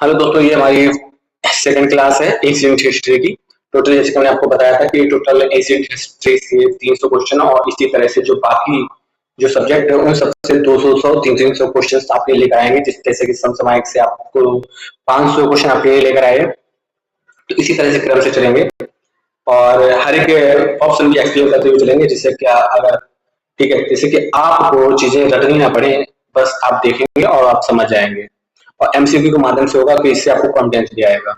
Hello दोस्तों, ये हमारी सेकंड क्लास है एशियंट हिस्ट्री की। टोटल जैसे कि मैंने आपको बताया था कि टोटल एशियंट हिस्ट्री से 300 क्वेश्चन और इसी तरह से जो बाकी जो सब्जेक्ट है उन सबसे 200 300 क्वेश्चन आपके लेकर आएंगे। जिस जैसे कि समसामयिक से आपको 500 क्वेश्चन आपके लिए लेकर आए। तो इसी तरह से क्रम से चलेंगे और हर एक ऑप्शन भी एक्सप्लेन करते हुए चलेंगे, जिससे क्या अगर ठीक है, जैसे कि आपको चीजें रटनी ना पड़े, बस आप देखेंगे और आप समझ जाएंगे। और एमसीक्यू के माध्यम से होगा, तो इससे आपको कॉन्फिडेंस भी आएगा।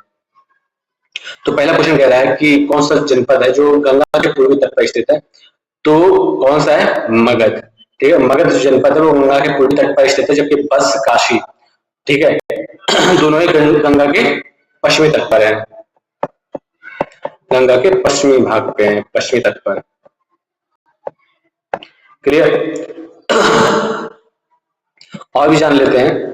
तो पहला क्वेश्चन कह रहा है कि कौन सा जनपद है जो गंगा के पूर्वी तट पर स्थित है। तो कौन सा है? मगध। ठीक है, मगध जो जनपद है वो गंगा के पूर्वी तट पर स्थित है, जबकि बस काशी ठीक है दोनों ही गंगा के पश्चिमी तट पर है। गंगा के पश्चिमी भाग पे है, पश्चिमी तट पर। क्लियर? और भी जान लेते हैं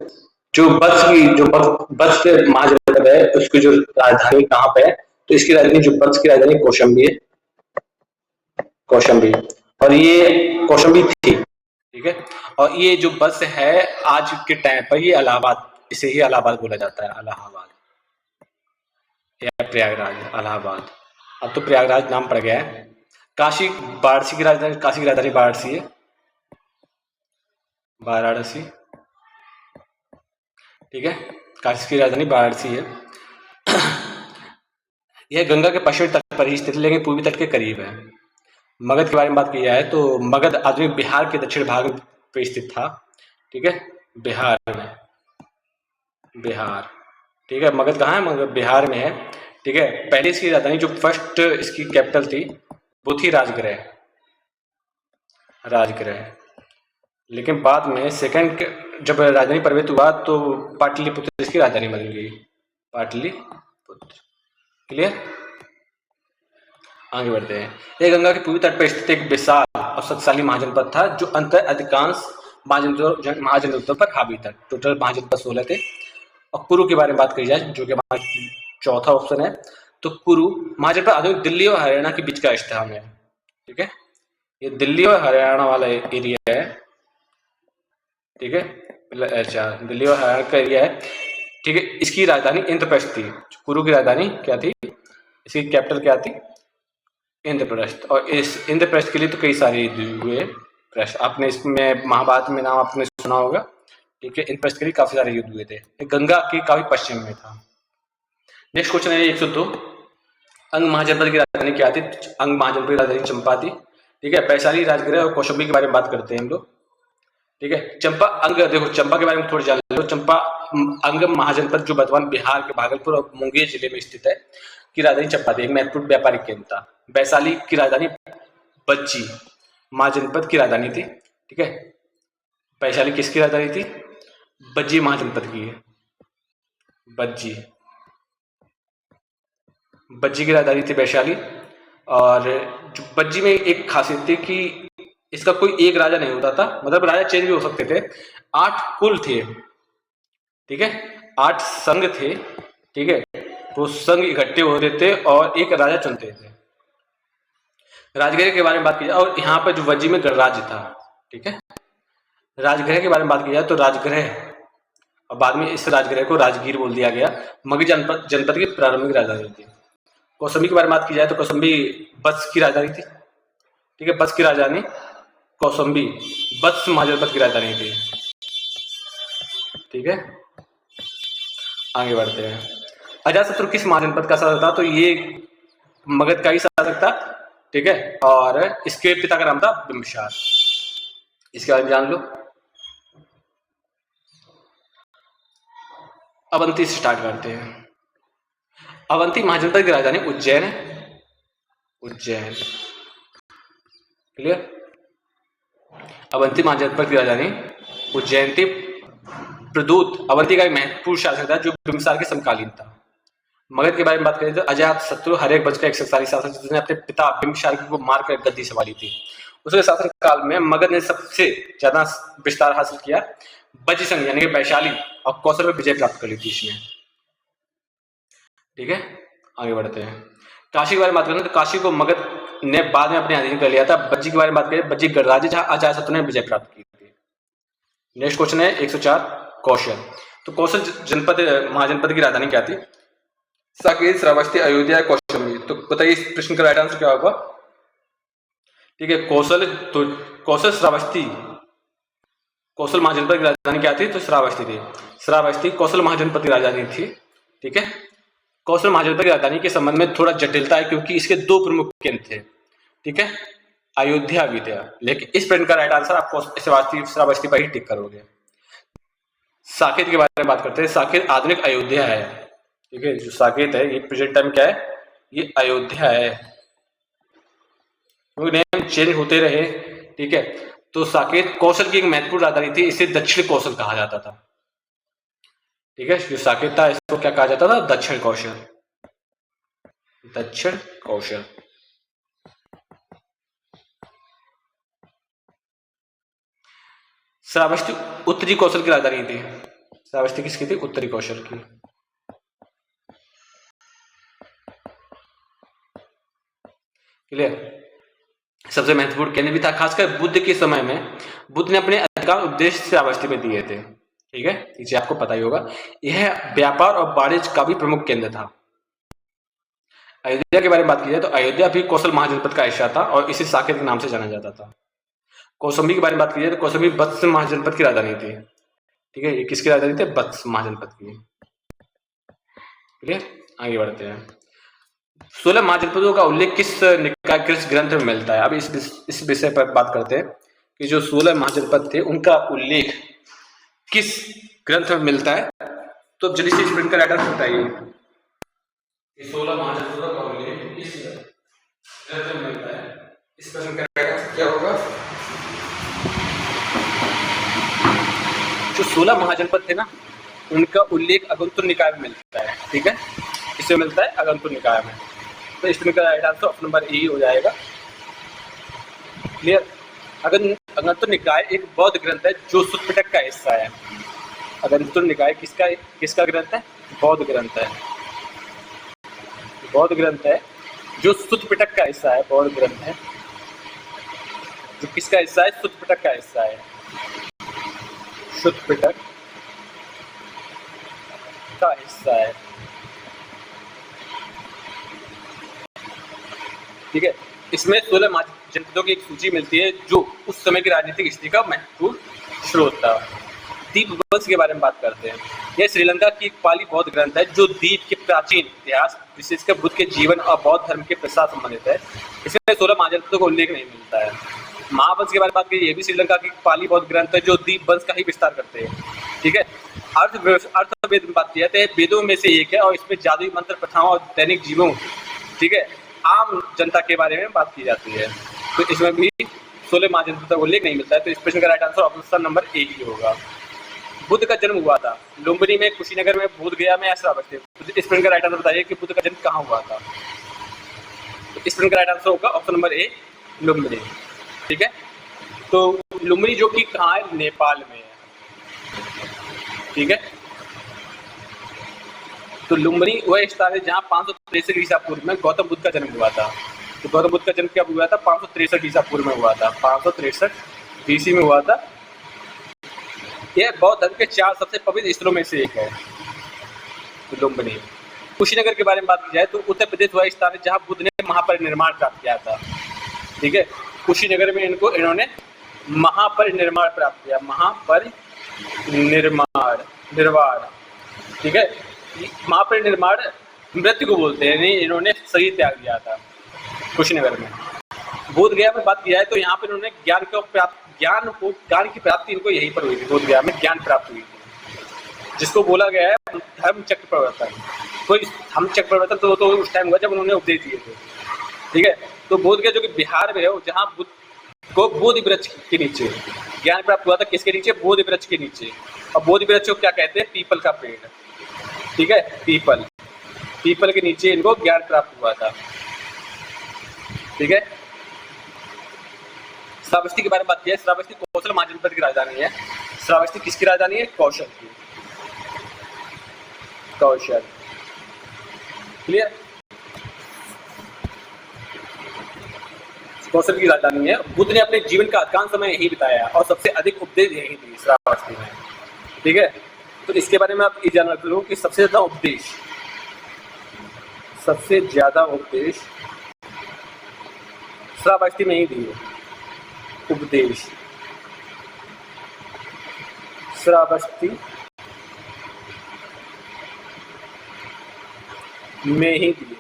जो बत्स से महाजनपद है उसकी जो राजधानी कहाँ पे है। तो इसकी राजधानी जो बत्स की राजधानी कौशंबी है, कौशंबी। और ये कौशंबी थी, ठीक है। और ये जो बत्स है आज के टाइम पर ये इलाहाबाद, इसे ही इलाहाबाद बोला जाता है, इलाहाबाद या प्रयागराज, इलाहाबाद। अब तो प्रयागराज नाम पड़ गया है। काशी, वाराणसी की राजधानी, काशी की राजधानी वाराणसी है, वाराणसी। ठीक है, काशी की राजधानी वाराणसी है। यह गंगा के पश्चिमी तट पर ही स्थित है, लेकिन पूर्वी तट के करीब है। मगध के बारे में बात की जाए तो मगध आधुनिक बिहार के दक्षिण भाग में स्थित था। ठीक है, बिहार में, बिहार। ठीक है, मगध कहाँ है? मगध बिहार में है। ठीक है, पहले इसकी राजधानी जो फर्स्ट इसकी कैपिटल थी वो थी राजगृह, राजगृह। लेकिन बाद में सेकंड जब राजधानी परिवर्तित हुआ तो पाटलिपुत्र इसकी राजधानी बन गई, पाटलिपुत्र। क्लियर? आगे बढ़ते हैं। यह गंगा के पूर्वी तट पर स्थित एक विशाल और शक्तिशाली महाजनपद था जो अंतर अधिकांश महाजनपदों पर हावी था। टोटल महाजनपद 16 थे। और कुरु के बारे में बात करी जाए जो कि हमारा चौथा ऑप्शन है, तो कुरु महाजनपद आधुनिक दिल्ली और हरियाणा के बीच का स्थान है। ठीक है, ये दिल्ली और हरियाणा वाला एरिया है। ठीक है, अच्छा, दिल्ली और हरियाणा का एरिया है। ठीक है, इसकी राजधानी इंद्रप्रस्थ थी। कुरु की राजधानी क्या थी? इसकी कैपिटल क्या थी? इंद्रप्रस्थ। और इस इंद्रप्रस्थ के लिए तो कई सारे युद्ध हुए। प्रश्न आपने इसमें महाभारत में नाम आपने सुना होगा। ठीक है, इंद्रप्रस्थ के लिए काफी सारे युद्ध हुए थे। गंगा के काफी पश्चिम में था। नेक्स्ट क्वेश्चन है 102। अंग महाजनपद की राजधानी क्या थी? अंग महाजनपद की राजधानी चंपा थी। ठीक है, वैशाली, राजगृह और कौशाम्बी के बारे में बात करते हैं हम लोग। ठीक है, चंपा अंग, देखो चंपा के बारे में थोड़ी जान लो। चंपा अंग महाजनपद जो वर्तमान बिहार के भागलपुर और मुंगेर जिले में स्थित है की राजधानी चंपा थी, एक महत्वपूर्ण व्यापारिक केंद्र था। वैशाली की राजधानी बज्जी महाजनपद की राजधानी थी। ठीक है, वैशाली किसकी राजधानी थी? बज्जी महाजनपद की है, बज्जी, बज्जी की राजधानी थी वैशाली। और जो बज्जी में एक खासियत थी कि इसका कोई एक राजा नहीं होता था, मतलब राजा चेंज भी हो सकते थे। 8 कुल थे। ठीक है, 8 संघ थे। ठीक है, वो संघ इकट्ठे होते थे और एक राजा चुनते थे। राजगृह के बारे में बात की जाए और यहाँ पर जो बज्जी में गणराज्य था। ठीक है, राजगृह के बारे में बात की जाए तो राजगृह और बाद में इस राजगृह को राजगीर बोल दिया गया। मगध जनपद की प्रारंभिक राजधानी थी। कौशाम्बी के बारे में बात की जाए तो कौशाम्बी बत्स की राजधानी थी। ठीक है, बत्स की राजधानी कौशाम्बी, बत्स महाजनपद की राजधानी थी। ठीक है, आगे बढ़ते हैं। अजातशत्रु किस महाजनपद का शासक था? तो ये मगध का ही शासक था। ठीक है, और इसके पिता का नाम था बिंबिसार। इसके बारे में जान लो। अवंती से स्टार्ट करते हैं। अवंती महाजनपद की राजधानी उज्जैन है, उज्जैन। क्लियर? अवंती महाजनपद की राजधानी उज्जैन थी। प्रदूत अवंती का एक महत्वपूर्ण शासक था जो बिंबिसार के समकालीन था। मगध के बारे में बात करें तो अजातशत्रु हरेक वंश का एक शक्तिशाली शासक जिसने अपने पिता बिंबिसार को मारकर गद्दी संभाली थी। उसके शासन काल में मगध ने सबसे ज्यादा विस्तार हासिल किया। बज्जी संघ यानी कि वैशाली और कौशल पर विजय प्राप्त कर ली थी इसने। ठीक है, आगे बढ़ते हैं। काशी के बारे में बात करें तो काशी को मगध ने बाद में अपने अधीन कर लिया था। बज्जी के बारे में बात करें, बज्जी गणराज्य जहां अजातशत्रु ने विजय प्राप्त की थी। नेक्स्ट क्वेश्चन है 104। कौशल तो कौशल जनपद महाजनपद की राजधानी क्या थी? साकेत, श्रावस्ती, अयोध्या, कौशाम्बी। तो बताइए इस प्रश्न का राइट आंसर क्या होगा? ठीक है, कौशल श्रावस्ती, कौशल महाजनपद की राजधानी क्या थी? तो श्रावस्ती थी। श्रावस्ती कौशल महाजनपद की राजधानी थी। ठीक है, कौशल महाजनपद की राजधानी के संबंध में थोड़ा जटिलता है क्योंकि इसके दो प्रमुख केंद्र थे। ठीक है, अयोध्या, विद्या। लेकिन इस प्रश्न का राइट आंसर आप श्रावस्ती पर ही टिक करोगे। साकेत के बारे में बात करते हैं। साकेत आधुनिक अयोध्या है। ठीक है, जो साकेत है ये प्रेजेंट टाइम क्या है? ये अयोध्या है। नेम चेंज होते रहे। ठीक है, तो साकेत कौशल की एक महत्वपूर्ण राजधानी थी। इसे दक्षिण कौशल कहा जाता था। ठीक है, जो साकेत था इसको क्या कहा जाता था? दक्षिण कौशल। दक्षिण कौशल। श्रावस्ती उत्तरी कौशल की राजधानी थी। श्रावस्ती किसकी थी? उत्तरी कौशल की। क्लियर? सबसे महत्वपूर्ण केंद्र भी था, खासकर बुद्ध के समय में बुद्ध ने अपने अधिकांश उपदेश श्रावस्ती में दिए थे। ठीक है, इसे आपको पता ही होगा। यह व्यापार और वाणिज्य का भी प्रमुख केंद्र था। अयोध्या के बारे में बात की जाए तो अयोध्या भी कौशल महाजनपद का हिस्सा था और इसे साकेत के नाम से जाना जाता था। कौशाम्बी के बारे में बात की जाए तो कौशाम्बी वत्स महाजनपद की राजधानी थी। ठीक है, ये किसकी राजधानी थी? वत्स महाजनपद की। क्लियर? आगे बढ़ते हैं। 16 महाजनपदों का उल्लेख किस निकाय किस ग्रंथ में मिलता है? अब इस विषय पर बात करते हैं कि जो 16 महाजनपद थे उनका उल्लेख किस ग्रंथ में मिलता है। तो अब जल्दी से इस प्रश्न का राइट आंसर बताइए। 16 महाजनपदों का उल्लेख किस ग्रंथ में मिलता है? इस प्रश्न का राइट आंसर क्या होगा? जो 16 महाजनपद थे ना, उनका उल्लेख अगंतुर निकाय में मिलता है। ठीक है, किसमें मिलता है? अगंतुर निकाय में। तो इस प्रश्न का राइट आंसर ऑप्शन नंबर ए हो जाएगा। क्लियर? अगंतुर निकाय एक बौद्ध ग्रंथ है जो सुत्त पिटक का हिस्सा है। अगंतुर निकाय किसका ग्रंथ है? बौद्ध ग्रंथ है। बौद्ध ग्रंथ है जो सुत्त पिटक का हिस्सा है। बौद्ध ग्रंथ है जो किसका हिस्सा है? सुत्त पिटक का हिस्सा है। सुत्त पिटक का हिस्सा है। ठीक है, इसमें 16 महाजनपदों की एक सूची मिलती है जो उस समय की राजनीतिक स्थिति का महत्वपूर्ण स्रोत था। दीपवंश के बारे में बात करते हैं। यह श्रीलंका की एक पाली बौद्ध ग्रंथ है जो द्वीप के प्राचीन इतिहास, विशेषकर बुद्ध के जीवन और बौद्ध धर्म के प्रसार संबंधित है। इसमें 16 महाजनपदों का उल्लेख नहीं मिलता है। महावंश के बारे में बात करिए, यह भी श्रीलंका की पाली बौद्ध ग्रंथ है जो दीप वंश का ही विस्तार करते हैं। ठीक है, अर्थवेद में बात की जाती है, वेदों में से एक है और इसमें जादुई मंत्र, प्रथाओं और दैनिक जीवों, ठीक है, आम जनता के बारे में बात की जाती है। तो इसमें भी 16 महाजनपदों का उल्लेख नहीं मिलता है। तो इस प्रश्न का right answer option number A ही होगा। बुद्ध का जन्म हुआ था लुम्बिनी में, कुशीनगर में, बोधगया में या श्रावस्ती में। इस प्रश्न का राइट आंसर बताइए कि बुद्ध का जन्म कहाँ हुआ था। तो इस प्रश्न का राइट आंसर होगा ऑप्शन नंबर ए, लुम्बिनी। ठीक है, तो लुम्बिनी जो कि कहाँ है? नेपाल में है। ठीक है, तो लुम्बिनी वह स्थान है जहाँ 563 ईसा पूर्व में गौतम बुद्ध का जन्म हुआ था। तो गौतम बुद्ध का जन्म कब हुआ था? 563 ईसा पूर्व में हुआ था। 563 बीसी में हुआ था। यह बौद्ध धर्म के 4 सबसे पवित्र स्थलों में से एक है लुम्बिनी। कुशीनगर के बारे में बात की जाए तो उत्तर प्रदेश वह स्थान है जहाँ बुद्ध ने महापरिनिर्वाण प्राप्त किया था। ठीक है, कुशीनगर में इन्होंने महापरिनिर्वाण प्राप्त किया। निर्वाण। ठीक है, महापरिनिर्वाण मृत्यु को बोलते हैं, नहीं, इन्होंने शरीर त्याग दिया था कुशीनगर में। बोधगया में बात की जाए तो यहाँ पर इन्होंने ज्ञान की प्राप्ति इनको यहीं पर हुई थी। बोधगया में ज्ञान प्राप्त हुई थी, जिसको बोला गया है धर्म चक्र प्रवर्तन। तो धर्म चक्र प्रवर्तन तो उस टाइम हुआ जब उन्होंने उपदेश दिए थे। ठीक है, तो बोधगया जो कि बिहार में है, जहाँ बुद्ध को बोधि वृक्ष के नीचे ज्ञान प्राप्त हुआ था। किसके नीचे? बोधि वृक्ष के नीचे। और बोधि वृक्ष को क्या कहते हैं? पीपल का पेड़। ठीक है, पीपल के नीचे इनको ज्ञान प्राप्त हुआ था। ठीक है, श्रावस्ती के बारे में बात की है। श्रावस्ती कौशल महाजनपद की राजधानी है। श्रावस्ती किसकी राजधानी है? कौशल की। कौशल। क्लियर? कौशल की राजधानी है। बुद्ध ने अपने जीवन का अधिकांश समय यही बिताया और सबसे अधिक उपदेश यही दी श्रावस्ती में। ठीक है, तो इसके बारे में आप ये जानना जरूर कि सबसे ज़्यादा उपदेश श्रावस्ती में ही दिए। उपदेश श्रावस्ती में ही दिए।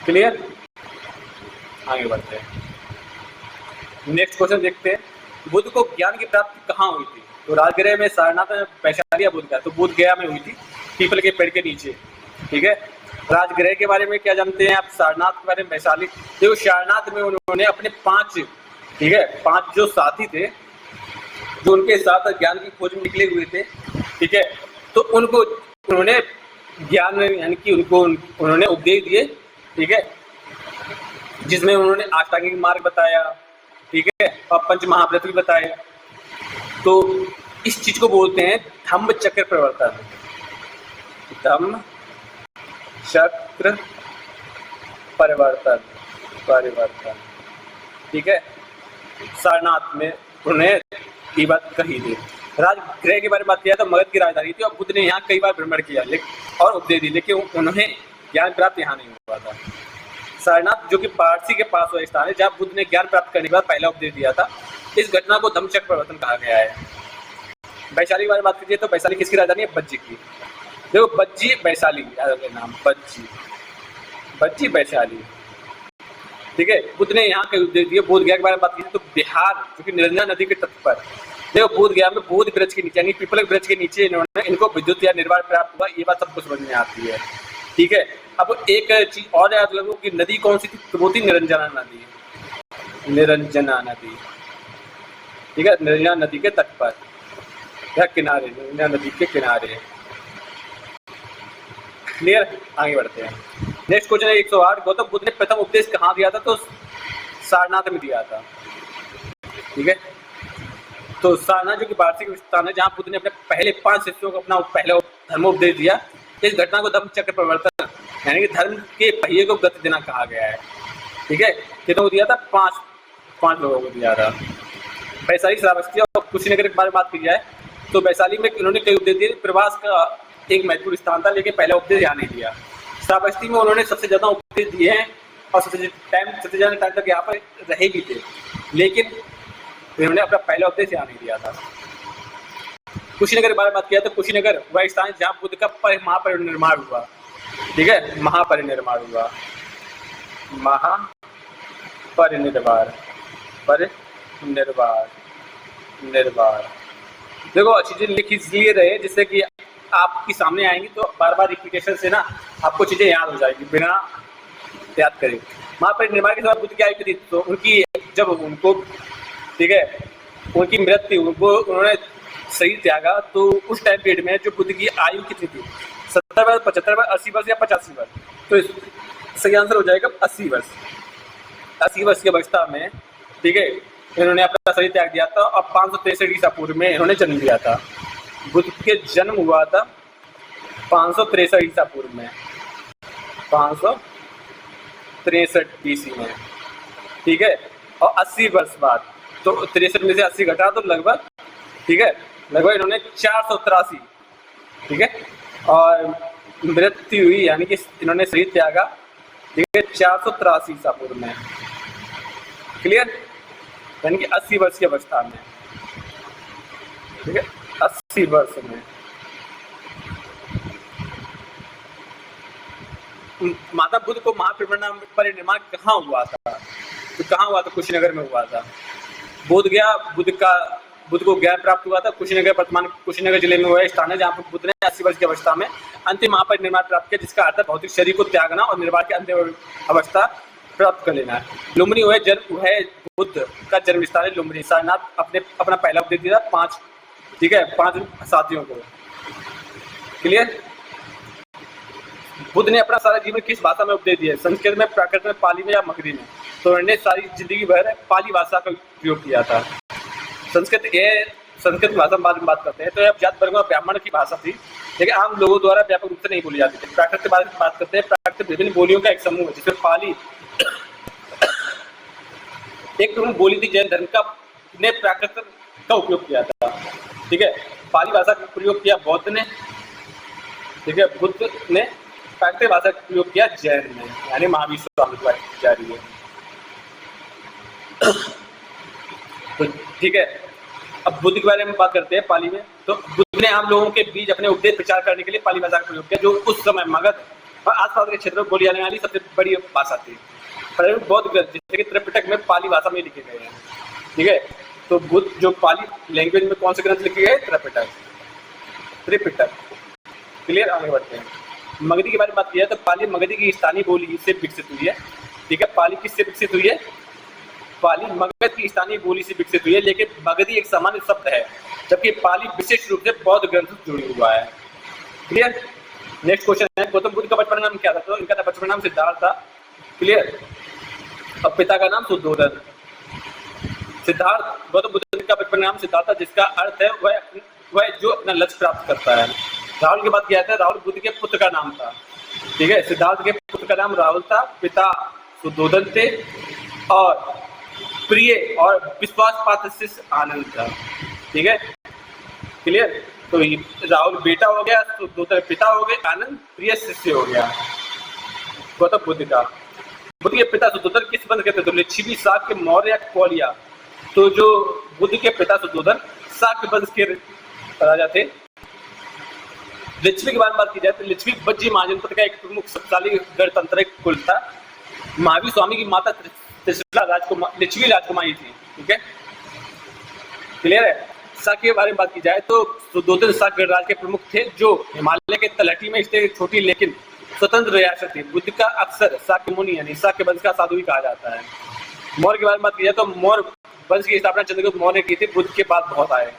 क्लियर? आगे बढ़ते हैं। नेक्स्ट क्वेश्चन देखते हैं, बुद्ध को ज्ञान की प्राप्ति कहाँ हुई थी? तो राजगृह में, सारनाथ में, वैशाली या बुद्ध गया? तो बुद्ध गया में हुई थी, पीपल के पेड़ के नीचे। ठीक है। राजगृह के बारे में क्या जानते हैं आप? सारनाथ के बारे में, वैशाली। देखो सारनाथ में उन्होंने अपने 5 जो साथी थे, जो उनके साथ ज्ञान की खोज में निकले हुए थे, ठीक है, तो उनको उन्होंने ज्ञान यानी कि उन्होंने उपदेश दिए। ठीक है, जिसमें उन्होंने अष्टांगिक मार्ग बताया, ठीक है, और पंच महाव्रत भी बताए। तो इस चीज को बोलते हैं धम्म चक्र परिवर्तन। धम्म चक्र परिवर्तन। ठीक है, सारनाथ में उन्होंने ये बात कही थी। राजगृह के बारे में बात किया तो मगध की राजधानी थी और बुद्ध ने यहाँ कई बार भ्रमण किया और उपदेश दी, लेकिन उन्हें ज्ञान प्राप्त यहाँ नहीं हुआ था। सारनाथ जो कि पारसी के पास हुआ स्थान है जहाँ बुद्ध ने ज्ञान प्राप्त करने के बाद पहला उपदेश दिया था। इस घटना को धम्मचक्र परिवर्तन कहा गया है। वैशाली के बारे में बात कीजिए तो वैशाली किसकी राजधानी है? बज्जी की। देखो बज्जी वैशाली, नाम बज्जी वैशाली। ठीक है, बुद्ध ने यहाँ कई उपदेश दिए। बोध गया के बारे में बात कीजिए तो बिहार जो कि निरंजन नदी के तट पर, देखो बोध गया में बोध वृक्ष के नीचे यानी पीपल वृक्ष के नीचे इनको विद्युत या निर्वाण प्राप्त हुआ। ये बात सबको समझ में आती है। ठीक है, अब एक चीज और याद रखो कि नदी कौन सी थी? तो वो थी निरंजना नदी। ठीक है, निरंजना नदी के तट पर या किनारे, निरंजना नदी के किनारे। क्लियर? आगे बढ़ते हैं। नेक्स्ट क्वेश्चन है 108। गौतम बुद्ध ने प्रथम उपदेश कहाँ दिया था? तो सारनाथ में दिया था। ठीक है, तो सारनाथ जो कि वार्षिक स्थान है जहाँ बुद्ध ने अपने पहले 5 शिष्यों को अपना पहला धर्मोपदेश दिया। इस घटना को धम्म चक्र परिवर्तन यानी कि धर्म के पहिए को गति देना कहा गया है। ठीक है, कितनों को दिया था? 5 लोगों को दिया था। वैशाली, श्रावस्ती और कुशीनगर के बारे में बात की जाए तो वैशाली में इन्होंने कई उपदेश दिए। प्रवास का एक महत्वपूर्ण स्थान था, लेकिन पहला उपदेश यहाँ नहीं दिया। श्रावस्ती में उन्होंने सबसे ज्यादा उपदेश दिए हैं और सबसे ज्यादा टाइम तक यहाँ पर रहे भी थे, लेकिन उन्होंने अपना पहला उपदेश यहाँ नहीं दिया था। कुशीनगर के बारे में बात किया तो कुशीनगर वह स्थान जहाँ बुद्ध का महापरिनिर्वाण हुआ। ठीक है, महापरिनिर्वाण। देखो चीजें लिख इसलिए रहे जिससे कि आपके सामने आएंगी तो बार बार रिपीटेशन से ना आपको चीजें याद हो जाएगी बिना याद करे। महापरिनिर्वाण के समय बुद्ध की आयु थी तो जब उनको ठीक है उनकी मृत्यु उन्होंने शरीर त्यागा तो उस टाइम पीरियड में जो बुद्ध की आयु कितनी थी? 70 वर्ष, 75 वर्ष, 80 वर्ष या 85 वर्ष? तो सही आंसर हो जाएगा 80 वर्ष। 80 वर्ष की अवस्था में ठीक है इन्होंने अपना शरीर त्याग दिया था और 563 ईसा पूर्व में इन्होंने जन्म लिया था। बुद्ध के जन्म हुआ था 563 ईसा पूर्व में, 563 BC में। ठीक है, और 80 वर्ष बाद तो 63 में से 80 घटा तो लगभग ठीक है लगभग इन्होंने 483 ठीक है और मृत्यु हुई यानी कि इन्होंने शरीर त्यागा ठीक है 483 ईसा पूर्व में। क्लियर? यानी कि 80 वर्ष की अवस्था में। ठीक है, 80 वर्ष में। माता बुद्ध को महापरिनिर्वाण कहाँ हुआ था? तो कहाँ हुआ था? कुशीनगर में हुआ था। बोध गया बुद्ध को ज्ञान प्राप्त हुआ था। कुशीनगर वर्तमान कुशीनगर जिले में हुआ स्थान है जहाँ पर बुद्ध ने 80 वर्ष की अवस्था में अंतिम महापरिनिर्वाण प्राप्त किया, जिसका अर्थ भौतिक शरीर को त्यागना और निर्वाण की अंतिम अवस्था प्राप्त कर लेना है। लुम्बिनी वह बुद्ध का जन्म स्थान है। लुम्बिनी सारनाथ अपना पहला उपदेश दिया 5 ठीक है 5 साथियों को। क्लियर? बुद्ध ने अपना सारा जीवन किस भाषा में उपदेश दिया? संस्कृत में, प्राकृत में, पाली में या मगधी में? तो उन्होंने सारी जिंदगी भर पाली भाषा का उपयोग किया था। संस्कृत भाषा में बात करते हैं तो यह जात वर्ग और ब्राह्मण की भाषा थी, लेकिन आम लोगों द्वारा व्यापक रूप से नहीं बोली जाती थी। प्राकृत के बारे में बात करते हैं। प्राकृत विभिन्न बोलियों का एक समूह है जिसमें पाली एक प्रमुख बोली थी। जैन धर्म का ने प्राकृत का उपयोग किया था। ठीक है, पाली भाषा का प्रयोग किया बौद्ध ने, ठीक है, बुद्ध ने, प्राकृत भाषा का प्रयोग किया जैन ने, यानी महावीर स्वामी की बात जा रही है। तो ठीक है, अब बुद्ध के बारे में बात करते हैं पाली में। तो बुद्ध ने आम लोगों के बीच अपने उपदेश प्रचार करने के लिए पाली भाषा का प्रयोग किया, जो उस समय मगध और आसपास के क्षेत्रों में बोली जाने वाली सबसे बड़ी भाषा थी। प्रमुख बौद्ध ग्रंथ जैसे कि त्रिपिटक में पाली भाषा में लिखे गए हैं। ठीक है, तो बुद्ध जो पाली लैंग्वेज में कौन से ग्रंथ लिखे गए? त्रिपिटक। क्लियर, आगे बढ़ते हैं। मगधी के बारे में बात की जाए तो पाली मगधी की स्थानीय बोली से विकसित हुई है। ठीक है, पाली किससे विकसित हुई है? पाली मगध की स्थानीय बोली से विकसित हुई है, लेकिन मगधी एक सामान्य शब्द है, जबकि पाली विशेष रूप से बौद्ध ग्रंथ से जुड़ी हुआ है। क्लियर। नेक्स्ट क्वेश्चन है, गौतम बुद्ध का बचपन नाम क्या था? तो इनका बचपन नाम सिद्धार्थ था। क्लियर। अब पिता का नाम शुद्धोधन। सिद्धार्थ, गौतम बुद्ध का बचपन नाम सिद्धार्थ था, जिसका अर्थ है वह जो अपना लक्ष्य प्राप्त करता है। राहुल की बात किया जाता है, राहुल बुद्ध के पुत्र का नाम था। ठीक है, सिद्धार्थ के पुत्र का नाम राहुल था, पिता शुद्धोधन थे, और प्रिय और विश्वास पात्र शिष्य आनंद था। ठीक है, क्लियर। तो राहुल बेटा हो गया, शुद्धोधन पिता हो गए, आनंद प्रिय शिष्य हो गया गौतम बुद्ध का। बुद्ध के पिता शुद्धोधन किस वंश के थे? तो लिच्छवी, शाक्य, मौर्य या कौलिया। तो जो बुद्ध के पिता शुद्धोधन शाक्य वंश के राजा थे। लिच्छवी के बारे में बात की जाए तो लिच्छवी बज्जी महाजनपद का एक प्रमुख शक्तिशाली गणतंत्र कुल था। महावीर स्वामी की माता त्रिशिला लिच्छवी राजकुमारी थी। ठीक है, क्लियर है। शाक्य के बारे में बात की जाए तो शुद्धोधन शाक्य गणराज्य के प्रमुख थे, जो हिमालय के तलहटी में स्थित एक छोटी लेकिन स्वतंत्र रियासत थी। बुद्ध का अक्सर शाक्य मुनि यानी शाक्य वंश का साधु भी कहा जाता है। मौर्य के बारे में बात की जाए तो मौर्य वंश की स्थापना चंद्रगुप्त मौर्य ने की थी, बुद्ध के बाद बहुत आए।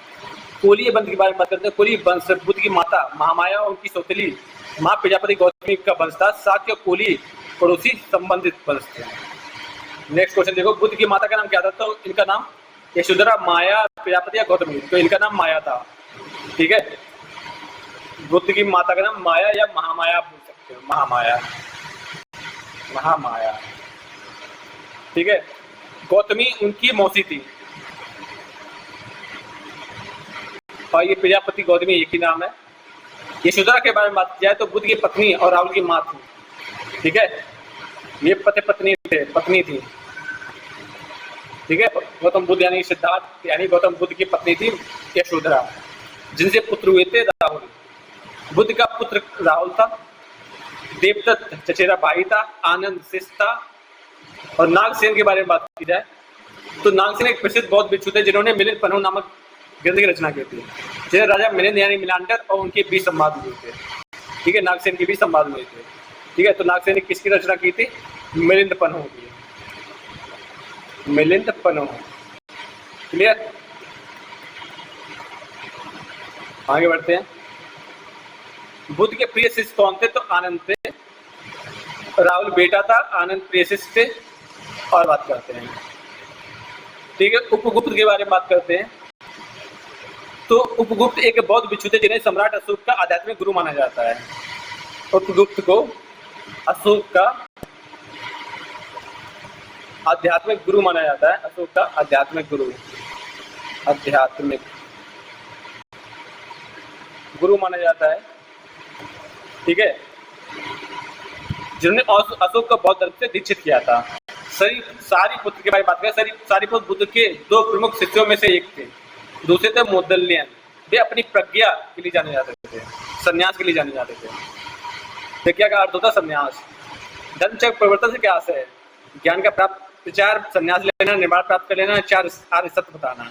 कोलीय वंश के बारे में बात करते हैं। कोलीय वंश बुद्ध की माता महामाया और उनकी सौतेली मां प्रजापति गौतमी का वंश था। शाक्य और कोली पड़ोसी संबंधित वंश थे। नेक्स्ट क्वेश्चन देखो, बुद्ध की माता का नाम क्या था? तो इनका नाम यशोधरा, माया, प्रजापति या गौतमी। तो इनका नाम माया था। ठीक है, बुद्ध की माता का नाम माया या महामाया बोल सकते हो, महामाया। ठीक है, गौतमी उनकी मौसी थी, और ये प्रजापति गौतमी एक ही नाम है। यशोधरा के बारे में बात की जाए तो बुद्ध की पत्नी और राहुल की माँ थी। ठीक है, ये पत्नी थी। ठीक है, गौतम बुद्ध यानी सिद्धार्थ यानी गौतम बुद्ध की पत्नी थी यशोधरा, जिनसे पुत्र हुए थे राहुल। बुद्ध का पुत्र राहुल था, देवदत्त चचेरा भाई था, आनंद शिष्य था। और नागसेन के बारे में बात की जाए तो नागसेन एक प्रसिद्ध बौद्ध भिक्षु थे, जिन्होंने मिलिंद पन्हु नामक ग्रंथ की रचना की थी, जिन्हें राजा मिलिंद यानी मिलांडर और उनके बीच संवाद हुए थे। ठीक है, नागसेन के बीच संवाद हुए थे। ठीक है, तो नागसेन ने किसकी रचना की थी? मिलिंद पन्हु की। मिलिंद पन्हु। क्लियर, आगे बढ़ते हैं। बुद्ध के प्रिय शिष्य कौन थे? तो आनंद थे, राहुल बेटा था, आनंद प्रिय शिष्य थे। और बात करते हैं, ठीक है, उपगुप्त के बारे में बात करते हैं। तो उपगुप्त एक बौद्ध भिक्षु थे, जिन्हें सम्राट अशोक का आध्यात्मिक गुरु माना जाता है। उपगुप्त को अशोक का आध्यात्मिक गुरु माना जाता है। अशोक का आध्यात्मिक गुरु माना जाता है। ठीक है, जिन्होंने अशोक का बौद्ध धर्म से दीक्षित किया था। सारिपुत्र के बारे में बात करें। सारिपुत्र बुद्ध के दो प्रमुख शिष्यों में से एक थे। दूसरे थे मोदल्यन। वे अपनी प्रज्ञा के लिए जाने जाते थे, संन्यास के लिए जाने जाते थे। प्रज्ञा का अर्थ होता है संन्यास। धर्मचक्र परिवर्तन से क्या आशय है? ज्ञान का प्राप्त प्रचार, संन्यास लेना, निर्वाण प्राप्त कर लेना, 4 आर्य सत्य बताना।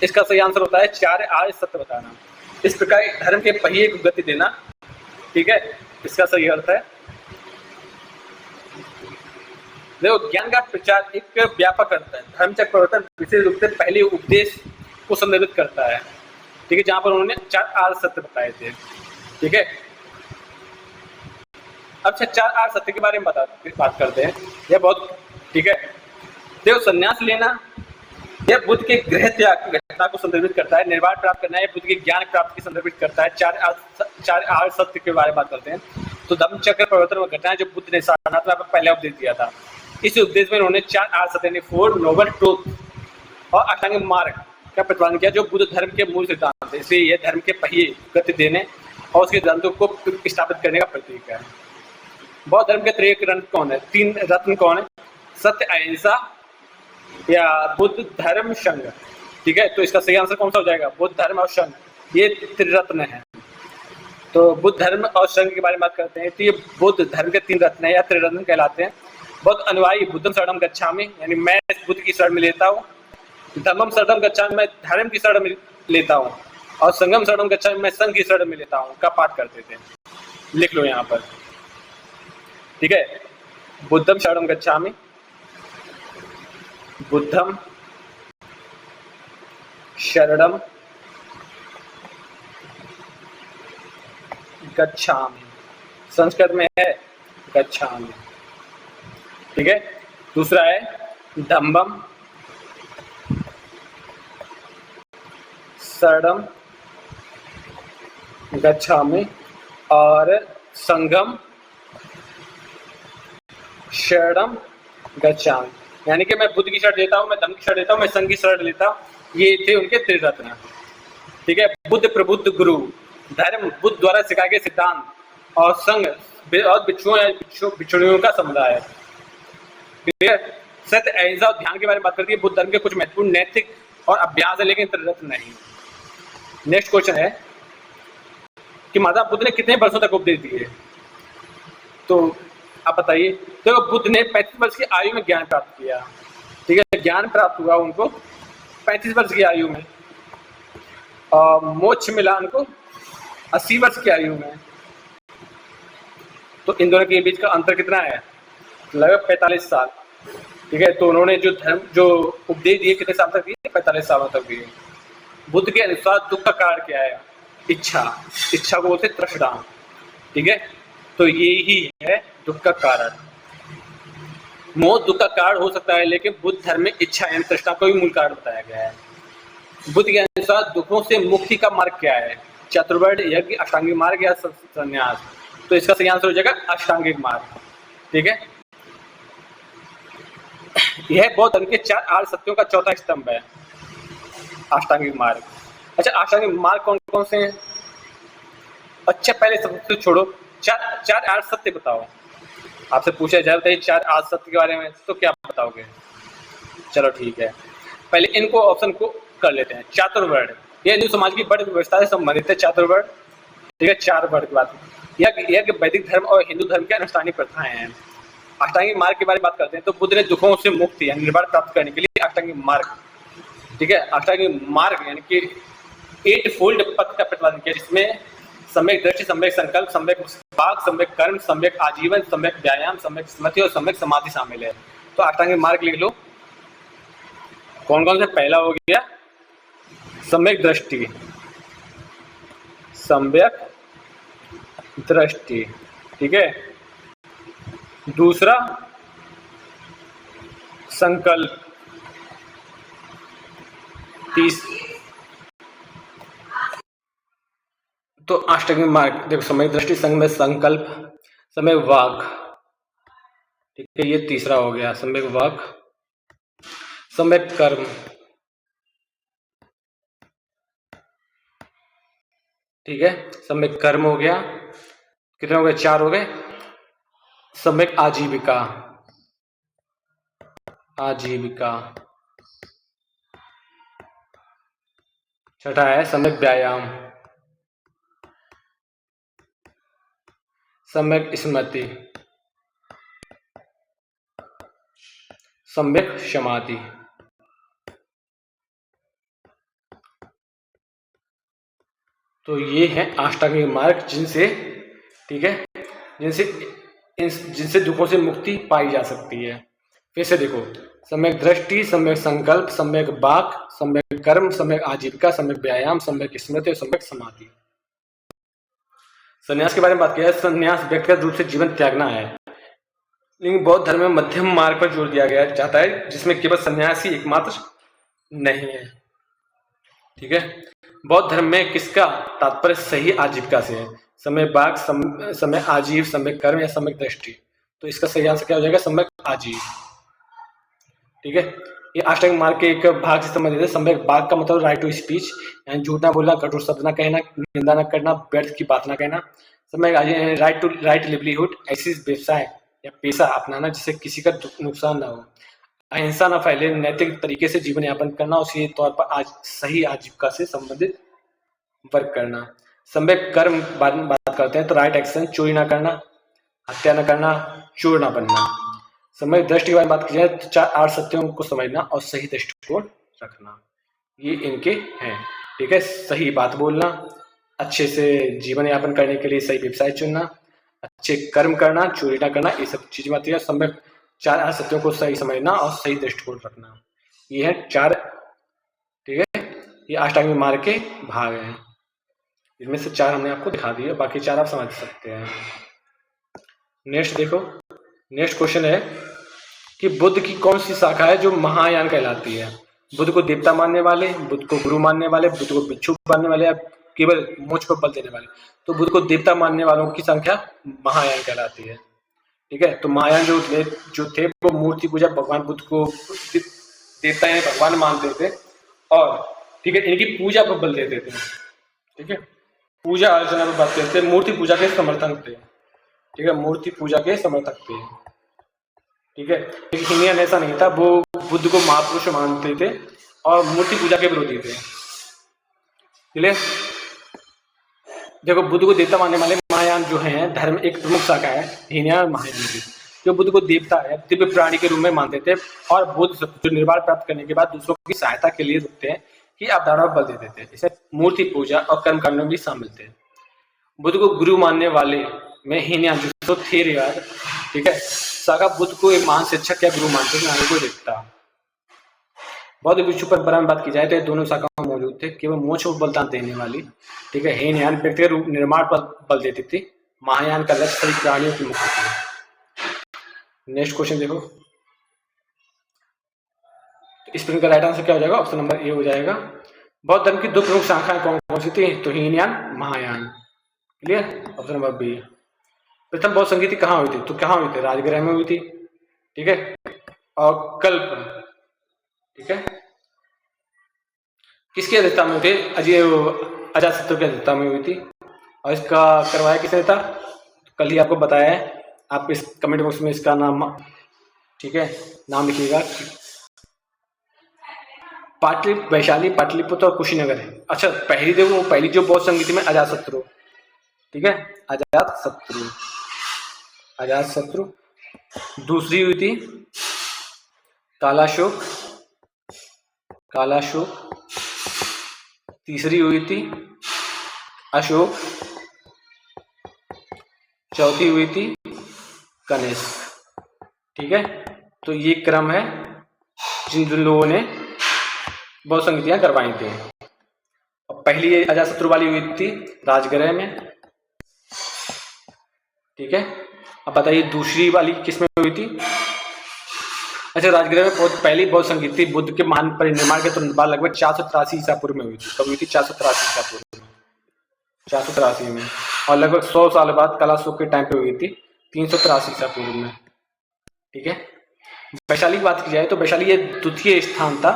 इसका सही आंसर होता है 4 आर्य सत्य बताना। इस प्रकार धर्म के पहिए को गति देना। ठीक है, इसका सही अर्थ है। देखो, ज्ञान का प्रचार एक व्यापक अर्थ है। धर्मचक्र परिवर्तन विशेष रूप से पहले उपदेश को संदर्भित करता है। ठीक है, जहां पर उन्होंने 4 आर्य सत्य बताए थे। ठीक है, अब 4 आर्य सत्य के बारे में बात करते हैं। यह बहुत ठीक है। देखो, संन्यास लेना यह बुद्ध के गृह त्याग की घटना को संदर्भित करता है। निर्वाण प्राप्त करना यह बुद्ध के ज्ञान प्राप्ति की संदर्भित करता है। 4 आर्य सत्य के बारे में बात करते हैं। तो धर्मचक्र परिवर्तन घटना है जो बुद्ध ने सारनाथ में पहले उपदेश दिया था। इस उपदेश में उन्होंने 4 आर्य सत्य 4 नोबल ट्रूथ और अष्टांगिक मार्ग का प्रतिपादन किया जो बुद्ध धर्म के मूल सिद्धांत है। इसलिए यह धर्म के पहिए गति देने और उसके सिद्धांतों को स्थापित करने का प्रतीक है। बौद्ध धर्म के त्रय रत्न कौन है? 3 रत्न कौन है? सत्य, अहिंसा या बुद्ध धर्म संघ। ठीक है, तो इसका सही आंसर कौन सा हो जाएगा? बुद्ध धर्म और संघ, ये त्रिरत्न है। तो बुद्ध धर्म और संघ के बारे में बात करते हैं। तो ये बुद्ध धर्म के 3 रत्न है या त्रिरत्न कहलाते हैं। बौद्ध अनुयायी बुद्धम शरणम गच्छामि, यानी मैं बुद्ध की शरण में लेता हूँ। धर्मम शरणम गच्छामि, मैं धर्म की शरण में लेता हूँ। और संघम शरणम गच्छामि, मैं संघ की शरण में लेता हूँ का पाठ करते थे। लिख लो यहाँ पर। ठीक है, बुद्धम शरणम गच्छामि, बुद्धम शरणम गच्छामि, संस्कृत में है गच्छामि। ठीक है, दूसरा है धम्मम शरणम गच्छामि और संघम शरणम गच्छामि, यानी कि मैं बुद्ध की शरण लेता हूँ, मैं धम्म की शरण लेता हूँ, मैं संघ की शरण लेता हूँ। ये थे उनके त्रिरत्न। ठीक है, बुद्ध प्रबुद्ध गुरु, धर्म बुद्ध द्वारा सिखाए गए सिद्धांत, और संघ और बिच्छुओं का समुदाय है। क्लियर? सत्य, अहिंसा और ध्यान के बारे में बात करती है। बुद्ध धर्म के कुछ महत्वपूर्ण नैतिक और अभ्यास है, लेकिन त्रिरत्न नहीं। नेक्स्ट क्वेश्चन है कि माता बुद्ध ने कितने वर्षों तक उपदेश दिए? तो आप बताइए। तो बुद्ध ने 35 वर्ष की आयु में ज्ञान प्राप्त किया। ठीक है, ज्ञान प्राप्त हुआ उनको 35 वर्ष की आयु में, और मोक्ष मिला उनको 80 वर्ष की आयु में। तो इन दोनों के बीच का अंतर कितना है? लगभग 45 साल। ठीक है, तो उन्होंने जो उपदेश दिए कितने साल तक दिए? 45 सालों तक दिए। बुद्ध के अनुसार दुख का कारण क्या है? इच्छा को बोलते तृष्णा। ठीक है, तो यही है दुख का कारण। मोह दुख का कारण हो सकता है, लेकिन बुद्ध धर्म में इच्छा यानी तृष्णा को भी मूल कारण बताया गया है। बुद्ध के अनुसार दुखों से मुक्ति का मार्ग क्या है? चतुर्वर्ण यज्ञ, अष्टांगिक मार्ग या संन्यास? तो इसका सही आंसर हो जाएगा अष्टांगिक मार्ग। ठीक है, यह बौद्ध धर्म के 4 आर्य सत्यों का चौथा स्तंभ है, अष्टांगिक मार्ग। अच्छा, अष्टांगिक मार्ग कौन कौन से हैं? अच्छा, पहले सबसे छोड़ो, 4 आर्य सत्य बताओ। आपसे पूछा जाए बताइए 4 आर्य सत्य के बारे में, तो क्या बताओगे? चलो ठीक है, पहले इनको ऑप्शन को कर लेते हैं। चातुर्वर्ण, यह हिंदू समाज की बड़ी व्यवस्था से संबंधित है। चातुर्वर्ण, ठीक है, 4 वर्ण की बात। यह वैदिक धर्म और हिंदू धर्म के अनुष्ठानिक प्रथाएं हैं। अष्टांगिक मार्ग के बारे में बात करते हैं। तो बुद्ध ने दुखों से मुक्ति यानी निर्वाण प्राप्त करने के लिए अष्टांगिक मार्ग, ठीक है, अष्टांगिक मार्ग यानी कि 8 फोल्ड पथ का प्रतिपादन किया, जिसमें सम्यक दृष्टि, सम्यक संकल्प, सम्यक वाक, सम्यक कर्म, सम्यक आजीवन, सम्यक व्यायाम, सम्यक स्मृति और सम्यक समाधि शामिल है। तो अष्टांगिक मार्ग लिख लो। कौन कौन से? पहला हो गया सम्यक दृष्टि, सम्यक दृष्टि, ठीक है। दूसरा संकल्प, तो अष्टांगिक मार्ग देखो, सम्यक दृष्टि, सम्यक संकल्प, सम्यक वाक, ठीक है, ये तीसरा हो गया सम्यक वाक, सम्यक कर्म, ठीक है, सम्यक कर्म हो गया। कितने हो गए? 4 हो गए। सम्यक आजीविका, आजीविका, छठा है सम्यक व्यायाम, सम्यक स्मृति, सम्यक समाधि। तो ये है अष्टांगिक मार्ग, जिनसे, ठीक है, जिनसे दुखों से मुक्ति पाई जा सकती है। फिर से देखो, सम्यक दृष्टि, सम्यक संकल्प, सम्यक वाक, सम्यक कर्म, सम्यक आजीविका, सम्यक व्यायाम, सम्यक स्मृति और सम्यक समाधि। संन्यास के बारे में बात किया है। संन्यास व्यक्तिगत रूप से जीवन त्यागना है, लेकिन बौद्ध धर्म में मध्यम मार्ग पर जोर दिया गया जाता है, जिसमें केवल संन्यास ही एकमात्र नहीं है, ठीक है। बौद्ध धर्म में किसका तात्पर्य सही आजीविका से है? समय वाक, समय आजीव, समय कर्म या समय दृष्टि? तो इसका सही आंसर क्या हो जाएगा? समय आजीव, ठीक है। ये अष्टांग मार्ग के एक भाग से संबंधित है। सम्यक वाक् का मतलब राइट टू स्पीच, यानी झूठ ना बोलना, कठोर शब्द ना कहना, निंदा ना करना, व्यर्थ की बात ना कहना। सम्यक राइट टू राइट लिवलीहुड, ऐसी व्यवसाय या पेशा अपनाना जिससे किसी का नुकसान ना हो। अहिंसा ना फैले, नैतिक तरीके से जीवन यापन करना, उसी तौर पर आज सही आजीविका से संबंधित वर्क करना। सम्यक कर्म बात करते हैं तो राइट एक्शन, चोरी ना करना, हत्या न करना, चोर ना बनना। समय दृष्टि के बारे में बात की जाए तो 4 सत्यों को समझना और सही दृष्टिकोण रखना, ये इनके हैं। ठीक है, सही बात बोलना, अच्छे से जीवन यापन करने के लिए सही व्यवसाय चुनना, अच्छे कर्म करना, चोरी ना करना, ये सब चीजें आती है। समय 4 सत्यों को सही समझना और सही दृष्टिकोण रखना, ये है 4। ठीक है, ये अष्टांग मार्ग के भाग हैं। इनमें से 4 हमने आपको दिखा दिए, बाकी 4 आप समझ सकते हैं। नेक्स्ट देखो, नेक्स्ट क्वेश्चन है कि बुद्ध की कौन सी शाखा है जो महायान कहलाती है। बुद्ध को देवता मानने वाले, बुद्ध को गुरु मानने वाले, बुद्ध को भिक्षु मानने वाले, या केवल मोक्ष पर बल देने वाले। तो बुद्ध को देवता मानने वालों की संख्या महायान कहलाती है। ठीक है, तो महायान जो थे वो मूर्ति पूजा, भगवान बुद्ध को देवता यानी भगवान मानते थे, और ठीक है इनकी पूजा पर बल देते थे। ठीक है, पूजा अर्चना पर बात करते थे, मूर्ति पूजा के समर्थक थे। ठीक है, मूर्ति पूजा के समर्थक थे। ठीक है, लेकिन हीनयान ऐसा नहीं था, वो बुद्ध को महापुरुष मानते थे और मूर्ति पूजा के विरोधी थे। क्लियर? देखो, बुद्ध को देवता मानने वाले महायान जो हैं, धर्म एक प्रमुख शाखा है हीनयान महायान की, जो बुद्ध को देवता है, दिव्य प्राणी के रूप में मानते थे, और बुद्ध जो निर्वाण प्राप्त करने के बाद दूसरों की सहायता के लिए रुकते हैं कि अवधारणा पर बल देते थे। इसे मूर्ति पूजा और कर्म कांड में भी शामिल थे। बुद्ध को गुरु मानने वाले में हीनयान जो थे यार, ठीक है, शाखा बुद्ध को एक महान शिक्षक या गुरु मानते थे, आगे को देखता। बौद्ध भिक्षु परंपरा में बात की जाए तो ये दोनों शाखाएं मौजूद थे, केवल मोक्ष को बलिदान देने वाली। ठीक है, हीनयान व्यक्तिगत रूप निर्माण पर बल देती थी, महायान का लक्ष्य सभी प्राणियों की मुक्ति थी। नेक्स्ट क्वेश्चन देखो, इस प्रश्न का राइट आंसर क्या हो जाएगा? ऑप्शन नंबर ए हो जाएगा। बौद्ध धर्म की 2 प्रमुख शाखाएं कौन कौन सी थी? तो Hinayana, Mahayana. Clear? Option number B. प्रथम बौद्ध संगीति कहाँ हुई थी? तो कहाँ हुई थी? राजगृह में हुई थी। ठीक है, और कल्प, ठीक है, किसकी अध्यक्षता में हुई थी? अजातशत्रु की अध्यक्षता में हुई थी। और इसका करवाया किसने था? कल ही आपको बताया है, आप इस कमेंट बॉक्स में इसका नाम, ठीक है, नाम लिखिएगा। वैशाली, पाटलिपुत्र और कुशीनगर है। अच्छा, पहली देखो, पहली जो बौद्ध संगीति में अजातशत्रु, ठीक है, अजातशत्रु। दूसरी हुई थी कालाशोक, तीसरी हुई थी अशोक, चौथी हुई थी कनिष्क। ठीक है, तो ये क्रम है जिन जिन लोगों ने बौद्ध संगीतियां करवाई थी। पहली अजातशत्रु वाली हुई थी राजगृह में। ठीक है, अब बताइए दूसरी वाली किसमें हुई थी? अच्छा, राजगृह में पहली बौद्ध संगीत थी बुद्ध के महान परिनिर्माण के तुरंत बाद लगभग 483 ईसा पूर्व में हुई थी। कब हुई थी? 483 ईसा पूर्व में, 483 में। और लगभग 100 साल बाद कालाशोक के टाइम पे हुई थी 383 ईसा पूर्व में। ठीक है, वैशाली की बात की जाए तो वैशाली ये द्वितीय स्थान था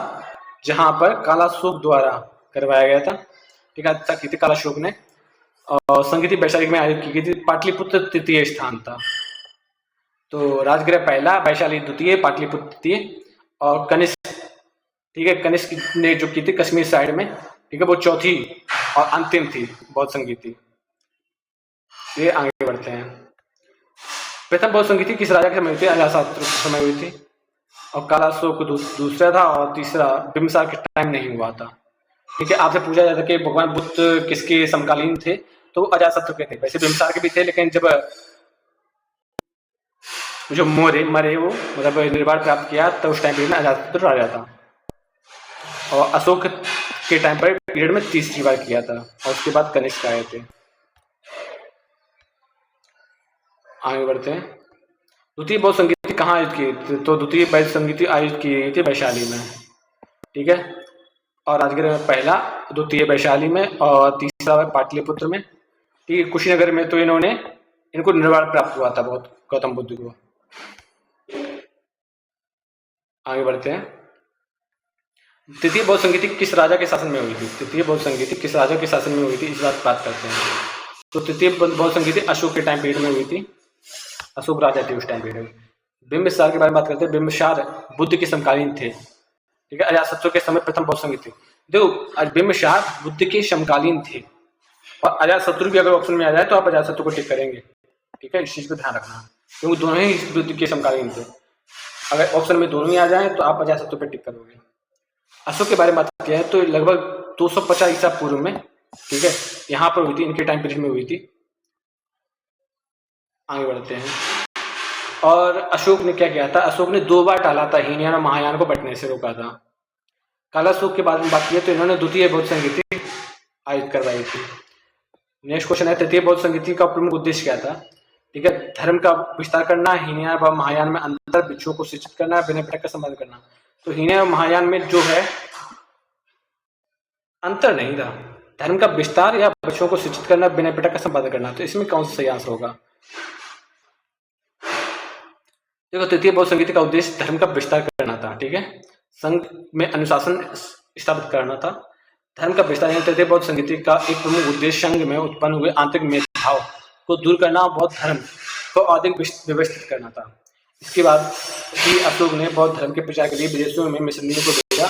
जहां पर कालाशोक द्वारा करवाया गया था। ठीक है, अच्छा की थी कालाशोक ने, और संगीति वैशाली में आयोजित की गई थी। पाटलिपुत्र तृतीय स्थान था। तो राजगृह पहला, वैशाली द्वितीय, पाटलिपुत्र तृतीय, और कनिष्क, ठीक है, कनिष्क ने जो की थी कश्मीर साइड में, ठीक है, वो चौथी और अंतिम थी बौद्ध संगीति। ये आगे बढ़ते हैं। प्रथम बौद्ध संगीति किस राजा के समय हुई थी? अजातशत्रु के समय हुई थी। और कालाशोक दूसरा था, और तीसरा बिम्बिसार के टाइम नहीं हुआ था। ठीक है, आपसे पूछा जाता कि भगवान बुद्ध किसके समकालीन थे? तो अजातशत्रु के थे। वैसे बिम्बिसार के भी थे, लेकिन जब जो मरे वो मतलब निर्वाण प्राप्त किया तो उस टाइम पे अजातशत्रु राजा था। और अशोक के टाइम पर पीरियड में तीसरी बार किया था, और उसके बाद कनिष्क आए थे। आगे बढ़ते हैं। द्वितीय बौद्ध संगीति कहाँ आयोजित की? तो द्वितीय बौद्ध संगीति आयोजित की गई थी वैशाली में। ठीक है, और राजगृह में पहला, द्वितीय वैशाली में, और तीसरा पाटलिपुत्र में। ठीक है, कुशीनगर में तो इनको निर्वाण प्राप्त हुआ था बहुत गौतम बुद्ध को। आगे बढ़ते हैं। तृतीय बौद्ध संगीति किस राजा के शासन में हुई थी? तृतीय बौद्ध संगीति किस राजा के शासन में हुई थी, इस बात करते हैं। तो तृतीय बौद्ध संगीति अशोक के टाइम पीरियड में हुई थी। अशोक राजा थे उस टाइम पीरियड में। बिंबिसार के बारे में बात करते हैं। बिंबिसार बुद्ध के समकालीन थे, ठीक है। अजातशत्रु के समय प्रथम बौद्ध संगीति। देखो, बिंबिसार बुद्ध के समकालीन थे, और अजातशत्रु भी अगर ऑप्शन में आ जाए तो आप अजातशत्रु को टिक करेंगे, ठीक है। इस चीज को ध्यान रखना, क्योंकि दोनों ही बुद्ध के समकालीन थे। अगर ऑप्शन में दोनों ही आ जाए तो आप अजातशत्रु पे टिक करोगे। अशोक के बारे में बात किया है तो लगभग 250 ईसा पूर्व में, ठीक है, यहाँ पर हुई थी, इनके टाइम पीरियड में हुई थी। आगे बढ़ते हैं। और अशोक ने क्या किया था? अशोक ने 2 बार टाला था हीनयान और महायान को बंटने से रोका था। कालाशोक के बारे में बात की तो इन्होंने द्वितीय बौद्ध संगीति आयोजित करवाई थी। नेक्स्ट क्वेश्चन है, तृतीय बौद्ध संगीति का प्रमुख उद्देश्य क्या था? ठीक है, धर्म का विस्तार करना, हीनयान व महायान में अंतर बिच्छुओं को शिक्षित करना, विनय पिटक का संवाद करना। तो हीनयान और महायान में जो है अंतर नहीं था, धर्म का विस्तार या बच्चों को शिक्षित करना, विनय पिटक का संपादन करना। तो इसमें कौन सा सही आंसर होगा? देखो, तृतीय बौद्ध संगीति का उद्देश्य धर्म का विस्तार करना था, ठीक है, संघ में अनुशासन स्थापित करना था। धर्म का विस्तार यानी तृतीय बौद्ध संगीति का एक प्रमुख उद्देश्य संघ में उत्पन्न हुए आंतरिक भेदभाव को दूर करना, बौद्ध धर्म को अधिक व्यवस्थित करना था। इसके बाद ही अशोक ने बौद्ध धर्म के प्रचार के लिए विदेशों में मिशनरियों को भेजा,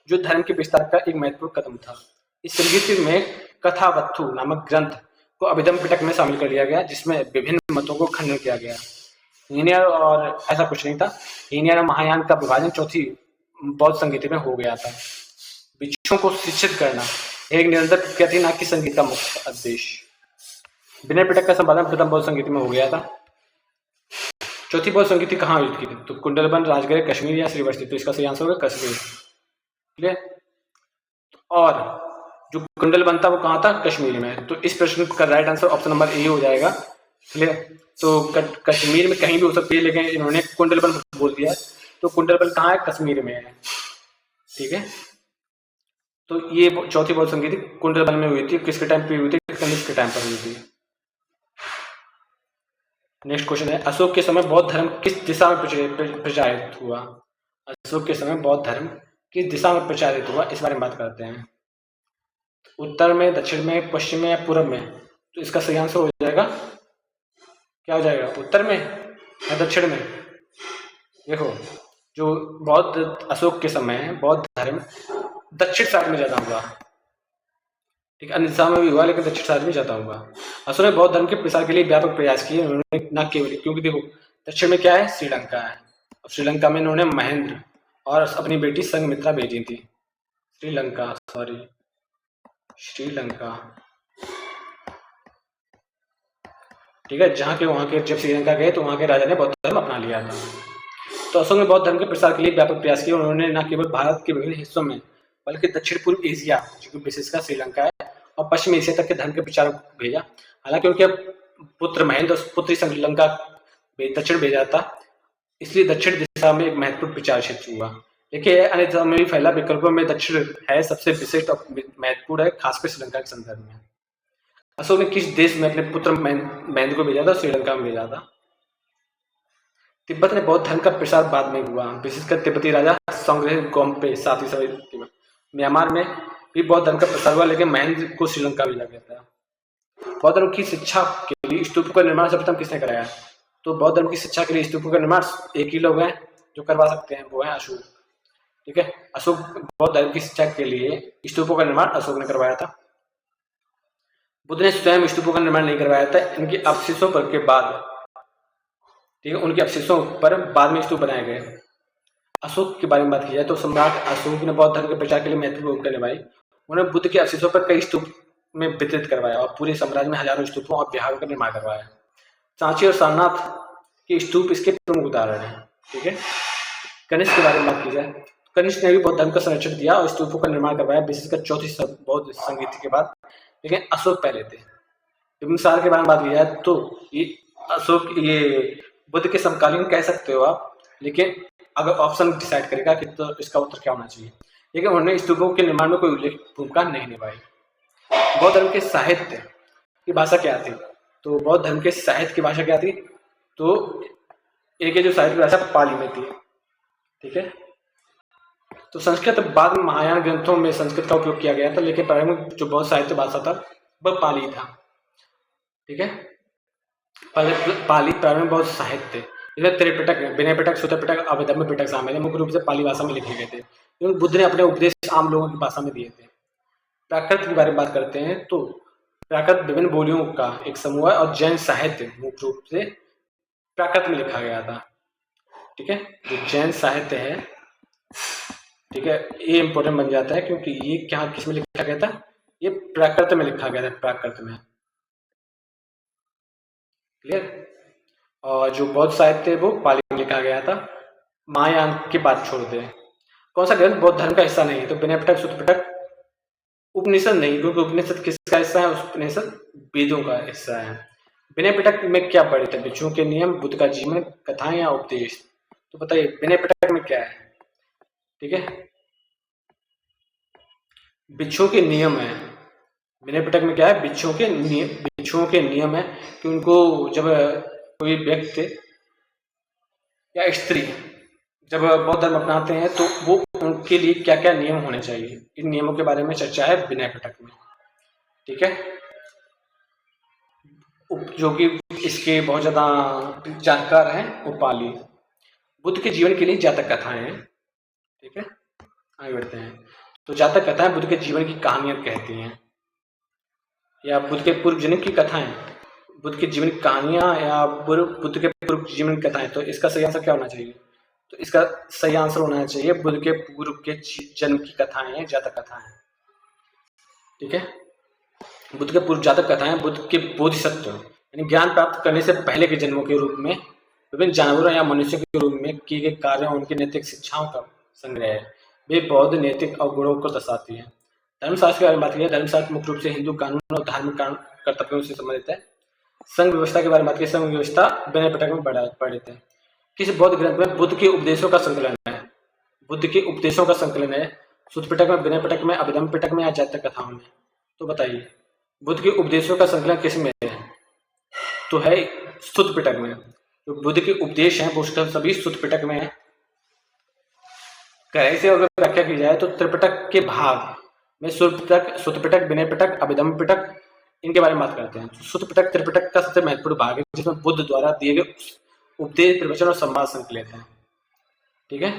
जो धर्म के विस्तार का एक महत्वपूर्ण कदम था। इस संगीत में कथावत्थु नामक ग्रंथ को अभिधम पिटक में शामिल कर लिया गया, जिसमें विभिन्न मतों को खंडन किया गया। हीनयान और ऐसा कुछ नहीं था, हीनयान और महायान का विभाजन चौथी बौद्ध संगीति में हो गया था। बिच्छुओं को शिक्षित करना एक निरंतर प्रक्रिया थी, ना कि संगीत का मुख्य उद्देश्य। विनय पिटक का संपादन प्रथम बौद्ध संगीति में हो गया था। चौथी बौद्ध संगीति कहाँ आयोजित की थी? तो कुंडलबन, राजगृह, कश्मीर या श्रीवर्ती। तो इसका सही आंसर होगा कश्मीर, क्लियर। और जो कुंडलबन था वो कहाँ था? कश्मीर में। तो इस प्रश्न का राइट आंसर ऑप्शन नंबर ए हो जाएगा, क्लियर। तो कश्मीर में कहीं भी हो सकती है, लेकिन इन्होंने कुंडलबन बोल दिया, तो कुंडलबन कहाँ है? कश्मीर में है, ठीक है। तो ये चौथी बौद्ध संगीति कुंडलबन में हुई थी। किसके टाइम पे हुई थी? कनिष्क के टाइम पर हुई थी। नेक्स्ट क्वेश्चन है, अशोक के समय बौद्ध धर्म किस दिशा में प्रचारित हुआ? अशोक के समय बौद्ध धर्म किस दिशा में प्रचारित हुआ, इस बारे में बात करते हैं। उत्तर में, दक्षिण में, पश्चिम में या पूर्व में? तो इसका सही आंसर हो जाएगा, क्या हो जाएगा? उत्तर में या दक्षिण में? देखो, जो बौद्ध अशोक के समय बौद्ध धर्म दक्षिण साइड में ज्यादा हुआ, ठीक, अन्य दिशा में भी हुआ, लेकिन दक्षिण साइड में ज्यादा हुआ। अशोक ने बौद्ध धर्म के प्रसार के लिए व्यापक प्रयास किए, उन्होंने न केवल, क्योंकि देखो दक्षिण में क्या है? श्रीलंका है। और श्रीलंका में इन्होंने महेंद्र और अपनी बेटी संघमित्रा भेजी थी। श्रीलंका, ठीक है, जहाँ के वहाँ के, जब श्रीलंका गए तो वहाँ के राजा ने बौद्ध धर्म अपना लिया था। तो अशोक ने बौद्ध धर्म के प्रसार के लिए व्यापक प्रयास किए, उन्होंने न केवल भारत के विभिन्न हिस्सों में, बल्कि दक्षिण पूर्व एशिया, जो विशेषकर श्रीलंका है, और पश्चिम एशिया तक के धर्म के प्रचार भेजा। हालांकि उनके पुत्र महेंद्र और पुत्री श्रीलंका दक्षिण भेजा था, इसलिए दक्षिण दिशा में एक महत्वपूर्ण प्रचार क्षेत्र हुआ। देखिए, अन्य दिशा में भी फैला, विकल्पों में दक्षिण है सबसे विशिष्ट और महत्वपूर्ण है, खासकर श्रीलंका के संदर्भ में। अशोक ने किस देश में अपने पुत्र महेंद्र को भेजा था? श्रीलंका में भेजा था। तिब्बत में बौद्ध धर्म का प्रसार बाद में हुआ, विशेषकर तिब्बती राजा संग्रह गोम्पे 7वीं सदी में। म्यांमार में भी बौद्ध धर्म का प्रसार हुआ, लेकिन महेंद्र को श्रीलंका भेजा गया था। बौद्ध धर्म की शिक्षा के लिए स्तूपों का निर्माण सर्वप्रथम किसने कराया? तो बौद्ध धर्म की शिक्षा के लिए स्तूपों का निर्माण एक ही लोग हैं जो करवा सकते हैं, वो है अशोक, ठीक है। अशोक बौद्ध धर्म की शिक्षा के लिए स्तूपों का निर्माण अशोक ने करवाया था। बुद्ध ने स्वयं स्तूपों का निर्माण नहीं करवाया था, इनके अवशेषों पर के बाद, ठीक है, उनके अवशेषों पर बाद में स्तूप बनाए गए। अशोक के बारे में बात की जाए तो सम्राट अशोक ने बौद्ध धर्म के प्रचार के लिए महत्वपूर्ण भूमिका निभाई। उन्होंने बुद्ध के अवशेषों पर कई स्तूप में वितरित करवाया और पूरे साम्राज्य में हजारों स्तूपों और विहारों का निर्माण करवाया। सांची और सारनाथ के स्तूप इसके प्रमुख उदाहरण है, ठीक है। कनिष्क के बारे में बात की जाए, कनिष्क ने भी बौद्ध धर्म का संरक्षण किया और स्तूपों का निर्माण करवाया, विशेषकर चौथी बौद्ध संगीति के बाद, लेकिन अशोक पहले थे। बिम्बिसार के बारे में बात की जाए तो ये अशोक, ये बुद्ध के समकालीन कह सकते हो आप, लेकिन अगर ऑप्शन डिसाइड करेगा कि तो इसका उत्तर क्या होना चाहिए, लेकिन उन्होंने स्तूपों के निर्माण में कोई उल्लेखनीय भूमिका नहीं निभाई। बौद्ध धर्म के साहित्य की भाषा क्या थी? तो बौद्ध धर्म के साहित्य की भाषा क्या थी? तो एक जो साहित्य की भाषा पाली में थी, ठीक है। तो संस्कृत बाद में महायान ग्रंथों में संस्कृत का उपयोग किया गया था, लेकिन प्रारंभिक जो बौद्ध साहित्य भाषा था वह पाली था। ठीक है, पाली प्रारंभिक बौद्ध साहित्य, इसमें त्रिपिटक, विनय पिटक, सूत्र पिटक, अभिधम्म पिटक शामिल है, मुख्य रूप से पाली भाषा में लिखे गए थे, क्योंकि बुद्ध ने अपने उपदेश आम लोगों की भाषा में दिए थे। प्राकृत के बारे में बात करते हैं तो प्राकृत विभिन्न बोलियों का एक समूह है और जैन साहित्य मुख्य रूप से प्राकृत में लिखा गया था। ठीक है, जो जैन साहित्य है, ठीक है, ये इंपॉर्टेंट बन जाता है क्योंकि ये क्या किस में लिखा गया था, ये प्राकृत में लिखा गया था, प्राकृत में। क्लियर। और जो बौद्ध साहित्य है वो पाली में लिखा गया था। महायान की बात छोड़ दें, कौन सा ग्रंथ बौद्ध धर्म का हिस्सा नहीं है, तो विनय पिटक, सूत्र पिटक, उपनिषद नहीं, क्योंकि उपनिषद किसका हिस्सा है, उपनिषद वेदों का हिस्सा है। विनय पिटक में क्या पढ़े थे, भिक्षुओं के नियम, बुद्ध का जीवन, कथाएं या उपदेश, तो बताइए विनय पिटक में क्या है। ठीक है, भिक्षुओं के नियम है। विनय पिटक में क्या है, भिक्षुओं के नियम है कि उनको जब कोई व्यक्ति या स्त्री जब बौद्ध धर्म अपनाते हैं तो वो उनके लिए क्या क्या नियम होने चाहिए, इन नियमों के बारे में चर्चा है विनय पिटक में। ठीक है, जो कि इसके बहुत ज्यादा जानकार हैं वो पाली। बुद्ध के जीवन के लिए जातक कथाएं हैं। ठीक है, आगे बढ़ते हैं। तो जातक कथाएं बुद्ध के जीवन की कहानियां कहती हैं, या बुद्ध के पूर्व जन्म की कथाएं, बुद्ध के जीवन की कहानियां या बुद्ध के पूर्व जीवन की कथाएं। तो इसका सही आंसर क्या होना चाहिए, तो इसका सही आंसर होना चाहिए बुद्ध के पूर्व के जन्म की कथाएं हैं, जातक कथाएं। ठीक है, बुद्ध के पूर्व जातक कथाएं बुद्ध के बोधिसत्व यानी ज्ञान प्राप्त करने से पहले के जन्मों के रूप में विभिन्न जानवरों या मनुष्यों के रूप में किए गए कार्यों और उनकी नैतिक शिक्षाओं का संग्रह है। वे बौद्ध नैतिक अवगुणों को दर्शाती है। धर्मशास्त्र के बारे में बात की, धर्मशास्त्र मुख्य रूप से हिंदू कानून और धार्मिक कर्तव्यों से संबंधित है। संघ व्यवस्था के बारे में बात की, संघ व्यवस्था विनय पिटक में पढ़े थे। किस बौद्ध ग्रंथ में बुद्ध के उपदेशों का संकलन है, बुद्ध के उपदेशों का संकलन है, सूत्र पिटक में, विनय पिटक में, अभिधम्म पिटक में या जातक कथाओं में, तो बताइए बुद्ध के उपदेशों का संकलन किस में है, तो है सूत्र पिटक में। जो बुद्ध के उपदेश हैं वो सभी सूत्र पिटक में है। कैसे अगर व्याख्या की जाए तो त्रिपिटक के भाग में सूत्र पिटक, विनय पिटक, अभिधम्म पिटक, इनके बारे में बात करते हैं। सूत्र पिटक त्रिपिटक का सबसे महत्वपूर्ण भाग है जिसमें बुद्ध द्वारा दिए गए उपदेश, प्रवचन और संवाद संकलित हैं। ठीक है,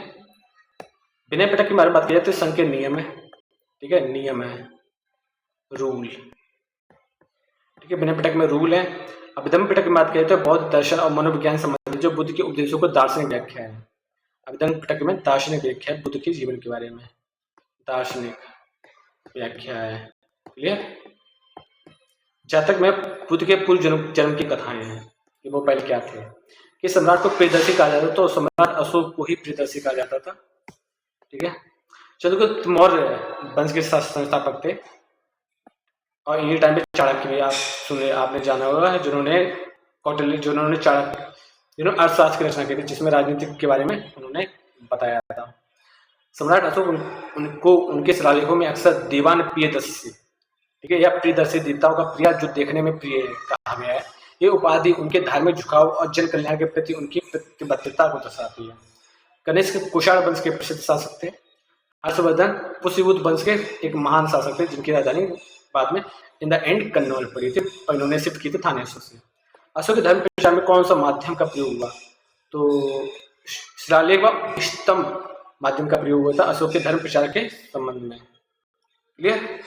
विनय पिटक के बारे में बात की जाए तो संघ के नियम है। ठीक है, नियम है, रूल। ठीक है, विनय पिटक में रूल है। अभिधम्म पिटक की बात करें तो बौद्ध दर्शन और मनोविज्ञान संबंधित जो बुद्ध के उपदेशों को दार्शनिक व्याख्या है। अभिधम्म पिटक में दार्शनिक व्याख्या है बुद्ध के जीवन के बारे में, दार्शनिक व्याख्या है। क्लियर। जातक में बुद्ध के पूर्व जन्म की कथाएं हैं कि वो पहले क्या थे। कि सम्राट को प्रियदर्शी कहा जाता था, तो सम्राट अशोक को ही प्रियदर्शी कहा जाता था। ठीक है, चंद्रगुप्त मौर्य वंश के संस्थापक थे और इन्हीं टाइम पे चाणक्य भी आप सुने, आपने जाना होगा, जिन्होंने कौटिल्य, जिन्होंने चाणक्य, जिन्होंने अर्थशास्त्र की रचना की थी जिसमें राजनीति के बारे में उन्होंने बताया था। सम्राट अशोक उनको उनके शिलालेखों में अक्सर देवान प्रियदर्शी, ठीक है, या प्रियदर्शी, देवताओं का प्रिय जो देखने में प्रिय कहा गया है। ये उपाधि उनके धार्मिक झुकाव और जन कल्याण के प्रति उनकी प्रतिबद्धता को दर्शाती है। कनिष्क कुषाण वंश के प्रसिद्ध शासक थे। हर्षवर्धन पुष्यभूत वंश के एक महान शासक थे जिनकी राजधानी बाद में इन द एंड कन्नौज पड़ी थी और इन्होंने शिफ्ट की थी थानेश्वर से। अशोक के धर्म प्रचार में कौन सा माध्यम का प्रयोग हुआ, तो शिलालेख व स्तंभ माध्यम का प्रयोग हुआ था अशोक के धर्म प्रचार के संबंध में। क्लियर।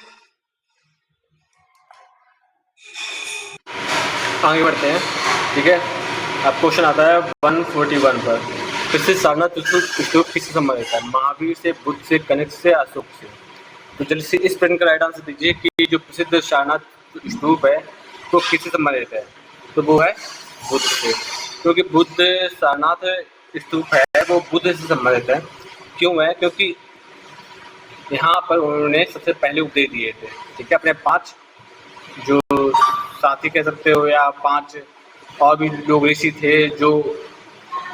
आगे बढ़ते हैं। ठीक है, अब क्वेश्चन आता है 141 पर। प्रसिद्ध सारनाथ स्तूप किससे संबंधित है, महावीर से, बुद्ध से, कनिष्क से, अशोक से। तो जल्दी से इस प्रश्न का राइट आंसर दीजिए कि जो प्रसिद्ध सारनाथ स्तूप है तो किससे संबंधित है, तो वो है बुद्ध से, क्योंकि बुद्ध सारनाथ स्तूप है वो बुद्ध से संबंधित है। क्यों है, क्योंकि यहाँ पर उन्होंने सबसे पहले उपदेश दिए थे। ठीक है, अपने 5 जो साथी कह सकते हो या 5 और भी लोग ऋषि थे जो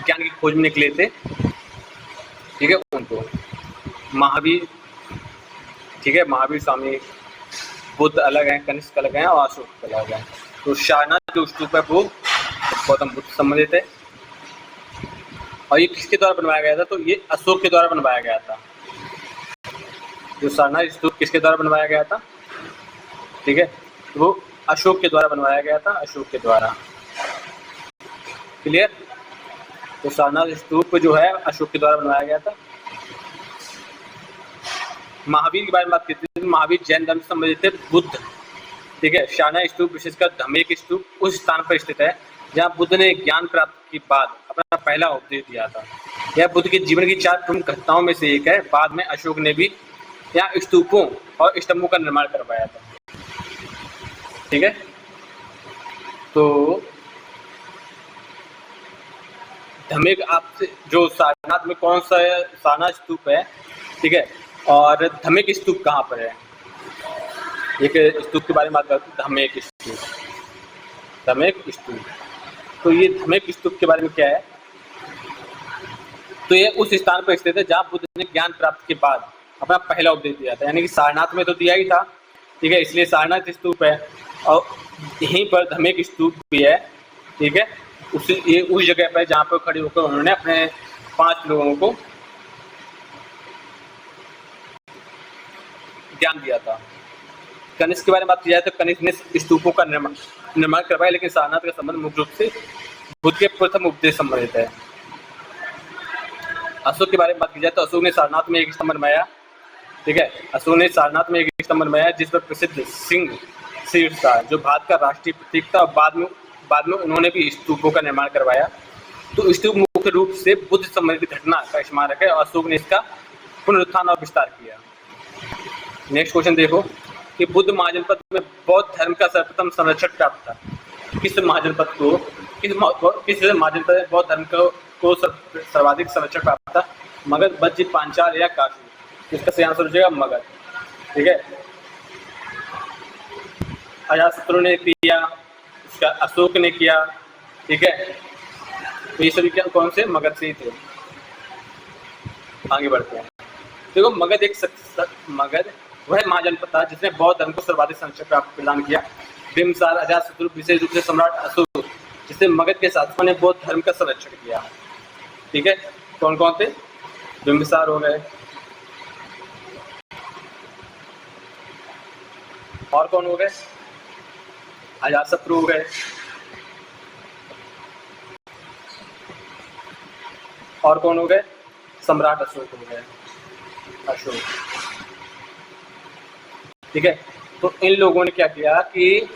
ज्ञान की खोज में निकले थे। ठीक है, उनको महावीर, ठीक है, महावीर स्वामी, बुद्ध अलग हैं, कनिष्क अलग हैं और अशोक अलग हैं। तो सारनाथ जो स्तूप है वो गौतम बुद्ध संबंधित है। और ये किसके द्वारा बनवाया गया था, तो ये अशोक के द्वारा बनवाया गया था। जो सारनाथ स्तूप किसके द्वारा बनवाया गया था? ठीक है, वो अशोक के द्वारा बनवाया गया था, अशोक के द्वारा। क्लियर? तो सारनाथ स्तूप जो है अशोक के द्वारा बनवाया गया था। महावीर के बारे में बात करते हैं। महावीर जैन धर्म से संबंधित थे। बुद्ध, ठीक है, सारनाथ स्तूप विशेषकर धम्मेक स्तूप उस स्थान पर स्थित है जहाँ बुद्ध ने ज्ञान प्राप्ति के बाद अपना पहला उपदेश दिया था। यह बुद्ध के जीवन की 4 प्रमुख घटनाओं में से एक है। बाद में अशोक ने भी यहाँ स्तूपों और स्तंभों का निर्माण करवाया था। ठीक है, तो धम्मेक आपसे जो सारनाथ में कौन सा है, सारनाथ स्तूप है, ठीक है, और धम्मेक स्तूप कहाँ पर है? एक स्तूप के बारे में बात करते हैं, धम्मेक स्तूप। धम्मेक स्तूप, तो ये धम्मेक स्तूप के बारे में क्या है? तो ये उस स्थान पर स्थित है जहाँ बुद्ध ने ज्ञान प्राप्ति के बाद अपना पहला उपदेश दिया था। यानी कि सारनाथ में तो दिया ही था, ठीक है, इसलिए सारनाथ स्तूप है, और यहीं पर धम्मेक स्तूप भी है। ठीक है, ये उस जगह पर जहाँ पर खड़े होकर उन्होंने अपने 5 लोगों को ज्ञान दिया था। कनिष्क के बारे में बात की जाए तो कनिष्क ने स्तूपों का निर्माण करवाया, लेकिन सारनाथ का संबंध मुख्य रूप से बुद्ध के प्रथम उपदेश संबंधित है। अशोक के बारे में बात की जाए तो अशोक ने सारनाथ में एक स्तंभ बनवाया। ठीक है, अशोक ने सारनाथ में एक स्तंभ बनवाया जिस पर प्रसिद्ध सिंह शीर्ष था, जो भारत का राष्ट्रीय प्रतीक था। और बाद में उन्होंने भी स्तूपों का निर्माण करवाया। तो स्तूप मुख्य रूप से बुद्ध संबंधित घटना का स्मारक है, और अशोक ने इसका पुनरुत्थान और विस्तार किया। नेक्स्ट क्वेश्चन देखो कि बुद्ध महाजनपद में बौद्ध धर्म का सर्वप्रथम संरक्षण प्राप्त था। किस महाजनपद बौद्ध धर्म को सर्वाधिक संरक्षण प्राप्त था? मगध, बज्जी, पांचाल या काशी? इसका सही आंसर हो जाएगा मगध। ठीक है, अजातशत्रु ने किया, उसका अशोक ने किया। ठीक है, तो ये सभी क्या कौन से? मगध से ही थे। आगे बढ़ते हैं। देखो मगध वह महाजनपद था जिसने बौद्ध धर्म को सर्वाधिक संरक्षण प्राप्त प्रदान किया। बिम्बिसार, अजातशत्रु, विशेष रूप से सम्राट अशोक, जिसने मगध के शासकों ने बौद्ध धर्म का संरक्षण किया। ठीक है, कौन कौन थे? बिम्बिसार हो गए, और कौन हो गए? अजातशत्रु हो गए, और कौन हो गए? सम्राट अशोक हो गए, अशोक। ठीक है, तो इन लोगों ने क्या किया कि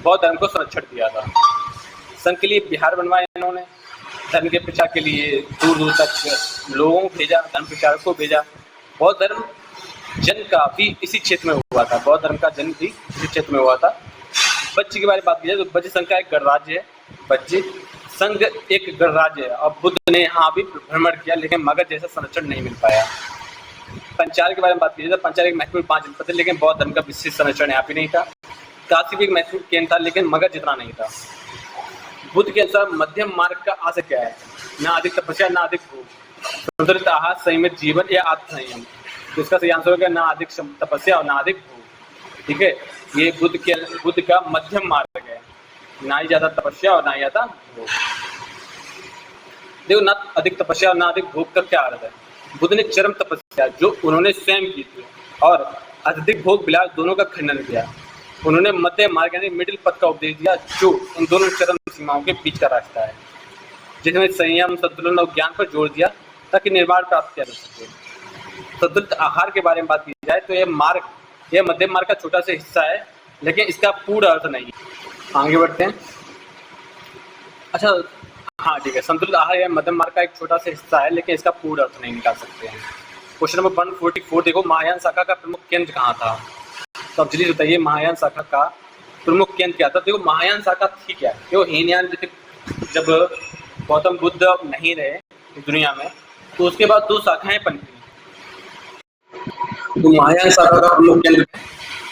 बौद्ध धर्म को संरक्षण दिया था। संघ के लिए बिहार बनवाया इन्होंने, धर्म के प्रचार के लिए दूर दूर तक लोगों को भेजा, धर्म प्रचारक को भेजा। बौद्ध धर्म जन्म का भी इसी क्षेत्र में हुआ था, बौद्ध धर्म का जन्म भी इसी क्षेत्र में हुआ था। बज्जी के बारे में बात की जाए तो बज्जी संघ का एक गणराज्य है। बज्जी संघ एक गणराज्य है, और बुद्ध ने यहाँ भी भ्रमण किया, लेकिन मगध जैसा संरक्षण नहीं मिल पाया। पंचाल के बारे में बात की जाए तो पंचाल एक महत्वपूर्ण 5 जनपद है, लेकिन बौद्ध धर्म का विशेष संरक्षण यहाँ पे नहीं था। काशी भी एक महत्वपूर्ण केंद्र था, लेकिन मगध जितना नहीं था। बुद्ध के अनुसार मध्यम मार्ग का आशय क्या है? ना अधिक तपस्या, ना अधिक भूख, संतुलित आहार, संयमित जीवन या आत्मसंयम। तो इसका सही आंसर होगा ना अधिक तपस्या और ना अधिक भूख। ठीक है, ये बुद्ध का मध्यम मार्ग है, ना ही ज्यादा तपस्या और ना ही ज्यादा भूख। देखो, ना अधिक तपस्या और ना अधिक भूख का क्या अर्थ है? बुद्ध ने चरम तपस्या जो उन्होंने स्वयं की थी, और अत्यधिक भोग विलास दोनों का खंडन किया। उन्होंने मध्य मार्ग यानी मिडिल पथ का उपदेश दिया, जो इन दोनों चरम सीमाओं के बीच का रास्ता है, जिसमें संयम, संतुलन और ज्ञान पर जोर दिया ताकि निर्वाण प्राप्त किया जा सके। संतुलित आहार के बारे में बात की जाए तो यह मध्यम मार्ग का छोटा सा हिस्सा है, लेकिन इसका पूर्ण अर्थ नहीं। आगे बढ़ते हैं। अच्छा, हाँ ठीक है, संतुलित आहार यह मध्यम मार्ग का एक छोटा सा हिस्सा है, लेकिन इसका पूर्ण अर्थ नहीं निकाल सकते हैं। क्वेश्चन नंबर 144 देखो, महायान शाखा का प्रमुख केंद्र कहाँ था? तो अब जल्दी बताइए, महायान शाखा का प्रमुख केंद्र क्या था? देखो, महायान शाखा थी क्या? देखो, हीनयान जब गौतम बुद्ध नहीं रहे दुनिया में, तो उसके बाद 2 शाखाएं पनपी। तो महायान शाखा का प्रमुख केंद्र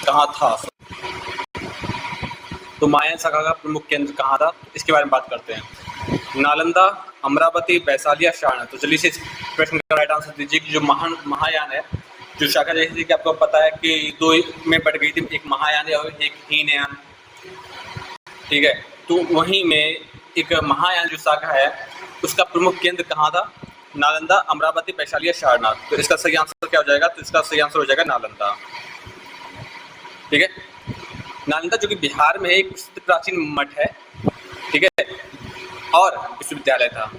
कहाँ था? तो महायान शाखा का प्रमुख केंद्र कहाँ था, इसके बारे में बात करते हैं। नालंदा, अमरावती, वैशाली या सारनाथ? तो जल्दी से इस प्रश्न का राइट आंसर दीजिए कि जो महायान है, जो शाखा, जैसे कि आपको पता है कि 2 में बढ़ गई थी, एक महायान है और एक हीनयान। ठीक है, तो वहीं में एक महायान जो शाखा है उसका प्रमुख केंद्र कहाँ था? नालंदा, अमरावती, वैशाली या सारनाथ। तो इसका सही आंसर क्या हो जाएगा? तो इसका सही आंसर हो जाएगा नालंदा। ठीक है, नालंदा जो कि बिहार में एक प्राचीन मठ है, ठीक है, और विश्वविद्यालय था,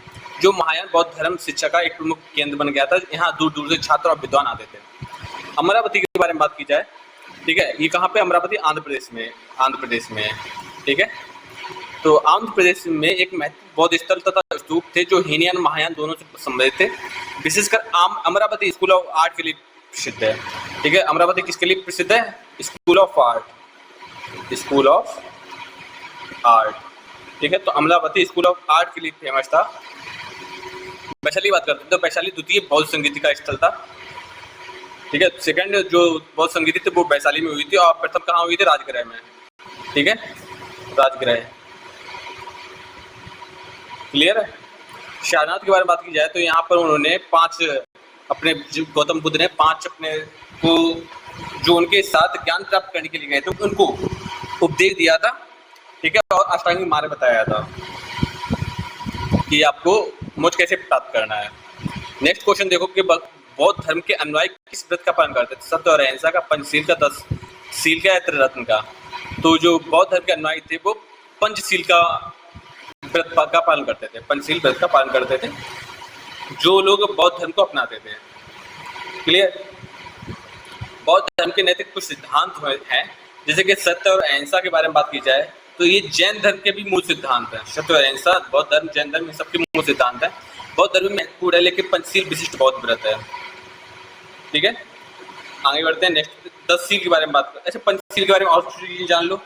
जो महायान बौद्ध धर्म शिक्षा का एक प्रमुख केंद्र बन गया था। यहाँ दूर दूर से छात्र और विद्वान आते थे। अमरावती के बारे में बात की जाए, ठीक है, ये कहाँ पे? अमरावती आंध्र प्रदेश में, आंध्र प्रदेश में, ठीक है। तो आंध्र प्रदेश में एक महत्वपूर्ण बौद्ध स्थल तथा स्तूप थे जो हीनयान महायान दोनों से संबंधित थे। विशेषकर अमरावती स्कूल ऑफ आर्ट के लिए प्रसिद्ध है, ठीक है। अमरावती किसके लिए प्रसिद्ध है? School of art, school of art, ठीक है। तो अमरावती स्कूल ऑफ आर्ट के लिए फेमस था। वैशाली बात करते हैं तो वैशाली द्वितीय बौद्ध संगीति का स्थल था, ठीक है। सेकंड जो बौद्ध संगीति थी वो वैशाली में हुई थी, और प्रथम कहाँ हुई थी? राजगृह में, ठीक है, राजगृह। क्लियर है? सारनाथ के बारे में बात की जाए तो यहाँ पर उन्होंने अपने गौतम बुद्ध ने 5 अपने को जो उनके साथ ज्ञान प्राप्त करने के लिए गए थे उनको उपदेश दिया था, ठीक है, और अष्टांगिक मार्ग बताया था कि आपको मोक्ष कैसे प्राप्त करना है। नेक्स्ट क्वेश्चन देखो कि बौद्ध धर्म के अनुयायी किस व्रत का पालन करते थे? सत्य और अहिंसा का, पंचशील का, 10 शील का या त्रिरत्न का? तो जो बौद्ध धर्म के अनुयायी थे वो पंचशील का व्रत का पालन करते थे, पंचशील व्रत का पालन करते थे, जो लोग बौद्ध धर्म को अपनाते थे। क्लियर? बौद्ध धर्म के नैतिक कुछ सिद्धांत हैं, जैसे कि सत्य और अहिंसा के बारे में बात की जाए तो ये जैन धर्म के भी मूल सिद्धांत हैं। सत्य और अहिंसा, बौद्ध धर्म, जैन धर्म, इन सबके मूल सिद्धांत हैं। बौद्ध धर्म में महत्वपूर्ण है, लेकिन पंचशील विशिष्ट बौद्ध व्रत है, ठीक है। आगे बढ़ते हैं। नेक्स्ट 10 शील के बारे में बात करते हैं। अच्छा, पंचशील के बारे में और चीजें जान लो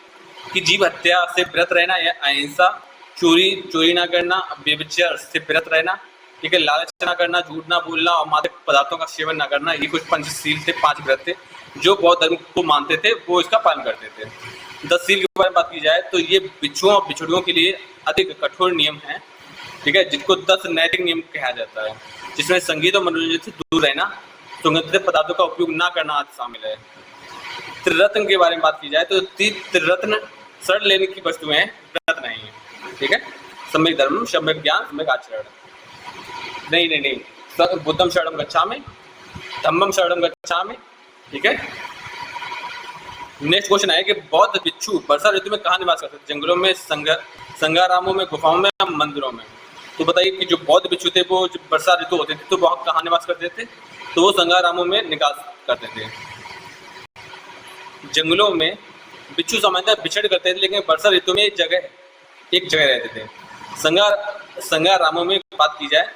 कि जीव हत्या से व्रत रहना, या अहिंसा, चोरी ना करना, व्यभिचार से व्रत रहना, ठीक है, लालच ना करना, झूठ ना बोलना और मादक पदार्थों का सेवन ना करना, ये कुछ पंचशील थे, 5 व्रत थे जो बौद्ध धर्म को मानते थे, वो इसका पालन करते थे। 10 शील के बारे में बात की जाए तो ये बिच्छुओं और बिछड़ियों के लिए अधिक कठोर नियम है, ठीक है, जिसको 10 नैतिक नियम कहा जाता है, जिसमें संगीत और मनोरंजन से दूर रहना, सुगंधित पदार्थों का उपयोग ना करना आदि शामिल है। त्रिरत्न के बारे में बात की जाए तो त्रिरत्न शरण लेने की वस्तुएं हैं, व्रत नहीं है, ठीक है। सम्यक धर्म, सम्यक ज्ञान, सम्यक आचरण। नहीं, बुद्धम शरणम गच्छामि, धम्मम शरणम गच्छामि, ठीक है। नेक्स्ट क्वेश्चन है कि बौद्ध भिक्षु वर्षा ऋतु में कहाँ निवास करते थे? जंगलों में, संगारामों में, गुफाओं में या मंदिरों में? तो बताइए कि जो बौद्ध भिक्षु थे वो जब वर्षा ऋतु होते थे तो वह कहाँ निवास करते थे? तो वो संगारामों में निवास करते थे। जंगलों में भिक्षु सामान्यतः विचरण करते थे, लेकिन वर्षा ऋतु में एक जगह रहते थे। संगारामों में बात की जाए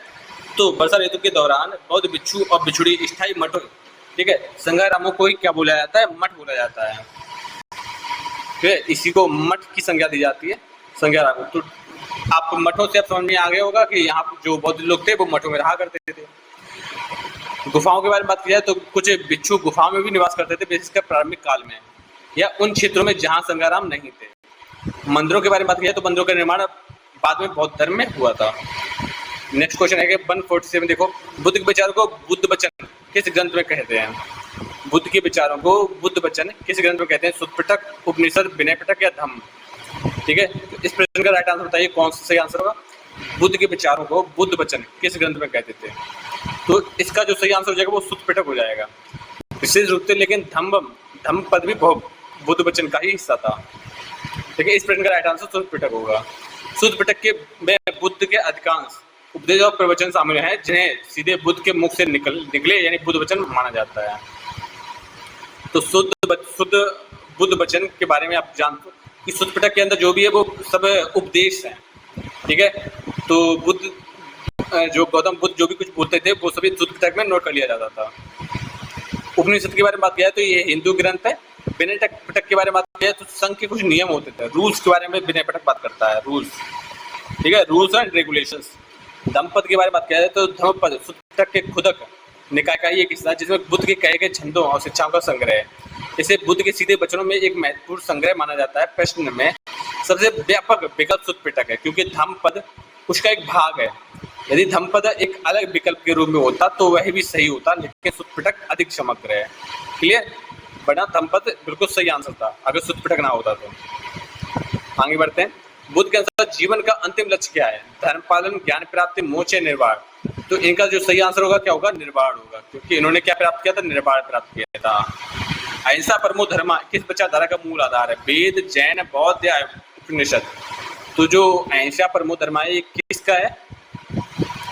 तो वर्षा ऋतु के दौरान बौद्ध भिक्षु और भिक्षुड़ी स्थायी मठों, ठीक है, संगारामों को ही क्या बोला जाता है? मठ बोला जाता है, ठीक है। इसी को मठ की संज्ञा दी जाती है, संगारामों। तो आप मठों से आप समझ में आ गया होगा कि यहाँ जो बौद्ध लोग थे वो मठों में रहा करते थे। गुफाओं के बारे में बात की जाए तो कुछ भिक्षु गुफाओं में भी निवास करते थे, विशेषकर प्रारंभिक काल में, या उन क्षेत्रों में जहाँ संगाराम नहीं थे। मंदिरों के बारे में बात की जाए तो मंदिरों का निर्माण बाद में बौद्ध धर्म में हुआ था। नेक्स्ट क्वेश्चन है कि 147 देखो, बुद्ध के विचारों को बुद्ध वचन किस ग्रंथ में कहते हैं? बुद्ध के विचारों को बुद्ध वचन किस ग्रंथ में कहते हैं? सुत्त पिटक, उपनिषद, विनय पिटक या धम्म? ठीक है, तो इस प्रश्न का राइट आंसर बताइए, कौन सा सही आंसर होगा? बुद्ध के विचारों को बुद्ध वचन किस ग्रंथ में कहते थे? तो इसका जो सही आंसर हो जाएगा वो सुत्त पिटक हो जाएगा विशेष रूप से। लेकिन धम्म पद भी बुद्ध वचन का ही हिस्सा था, ठीक है। इस प्रश्न का राइट आंसर सुत्त पिटक होगा। सुत्त पिटक के में बुद्ध के अधिकांश उपदेश और प्रवचन शामिल हैं, जिन्हें सीधे बुद्ध के मुख से निकले यानी बुद्ध वचन माना जाता है। तो शुद्ध बुद्ध वचन के बारे में आप जानते हो कि सुत्त पिटक के अंदर जो भी है वो सब उपदेश हैं, ठीक है। तो बुद्ध जो गौतम बुद्ध जो भी कुछ बोलते थे वो सभी सुत्त पिटक में नोट कर लिया जाता था। उपनिषद के बारे में बात किया तो ये हिंदू ग्रंथ है। विनय पिटक के बारे में बात किया तो संघ के कुछ नियम होते थे, रूल्स के बारे में विनय पिटक बात करता है, रूल्स, ठीक है, रूल्स एंड रेगुलेशंस। धम्मपद के बारे में बात किया जाए तो धम्मपद सुत्त पिटक के खुदक निकाय का ही एक हिस्सा, जिसमें बुद्ध के कहे गए छंदों और शिक्षाओं का संग्रह है। इसे बुद्ध के सीधे वचनों में एक महत्वपूर्ण संग्रह माना जाता है। प्रश्न में सबसे व्यापक विकल्प सुत्त पिटक है, क्योंकि धम्मपद उसका एक भाग है। यदि धम्मपद एक अलग विकल्प के रूप में होता तो वह भी सही होता, लेकिन सुत्त पिटक अधिक समग्र है। क्लियर? बना धम्मपद बिल्कुल सही आंसर था अगर सुत्त पिटक ना होता तो। आगे बढ़ते हैं। बुद्ध के अनुसार जीवन का अंतिम लक्ष्य क्या है? धर्म पालन, ज्ञान प्राप्ति, मोक्ष या निर्वाण? तो इनका जो सही आंसर होगा क्या होगा, निर्वाण होगा, क्योंकि इन्होंने क्या प्राप्त किया था, निर्वाण प्राप्त किया था। अहिंसा परमो धर्म किस विचारधारा का मूल आधार है, वेद, जैन, बौद्ध या उपनिषद। तो जो अहिंसा परमो धर्म है ये किसका है,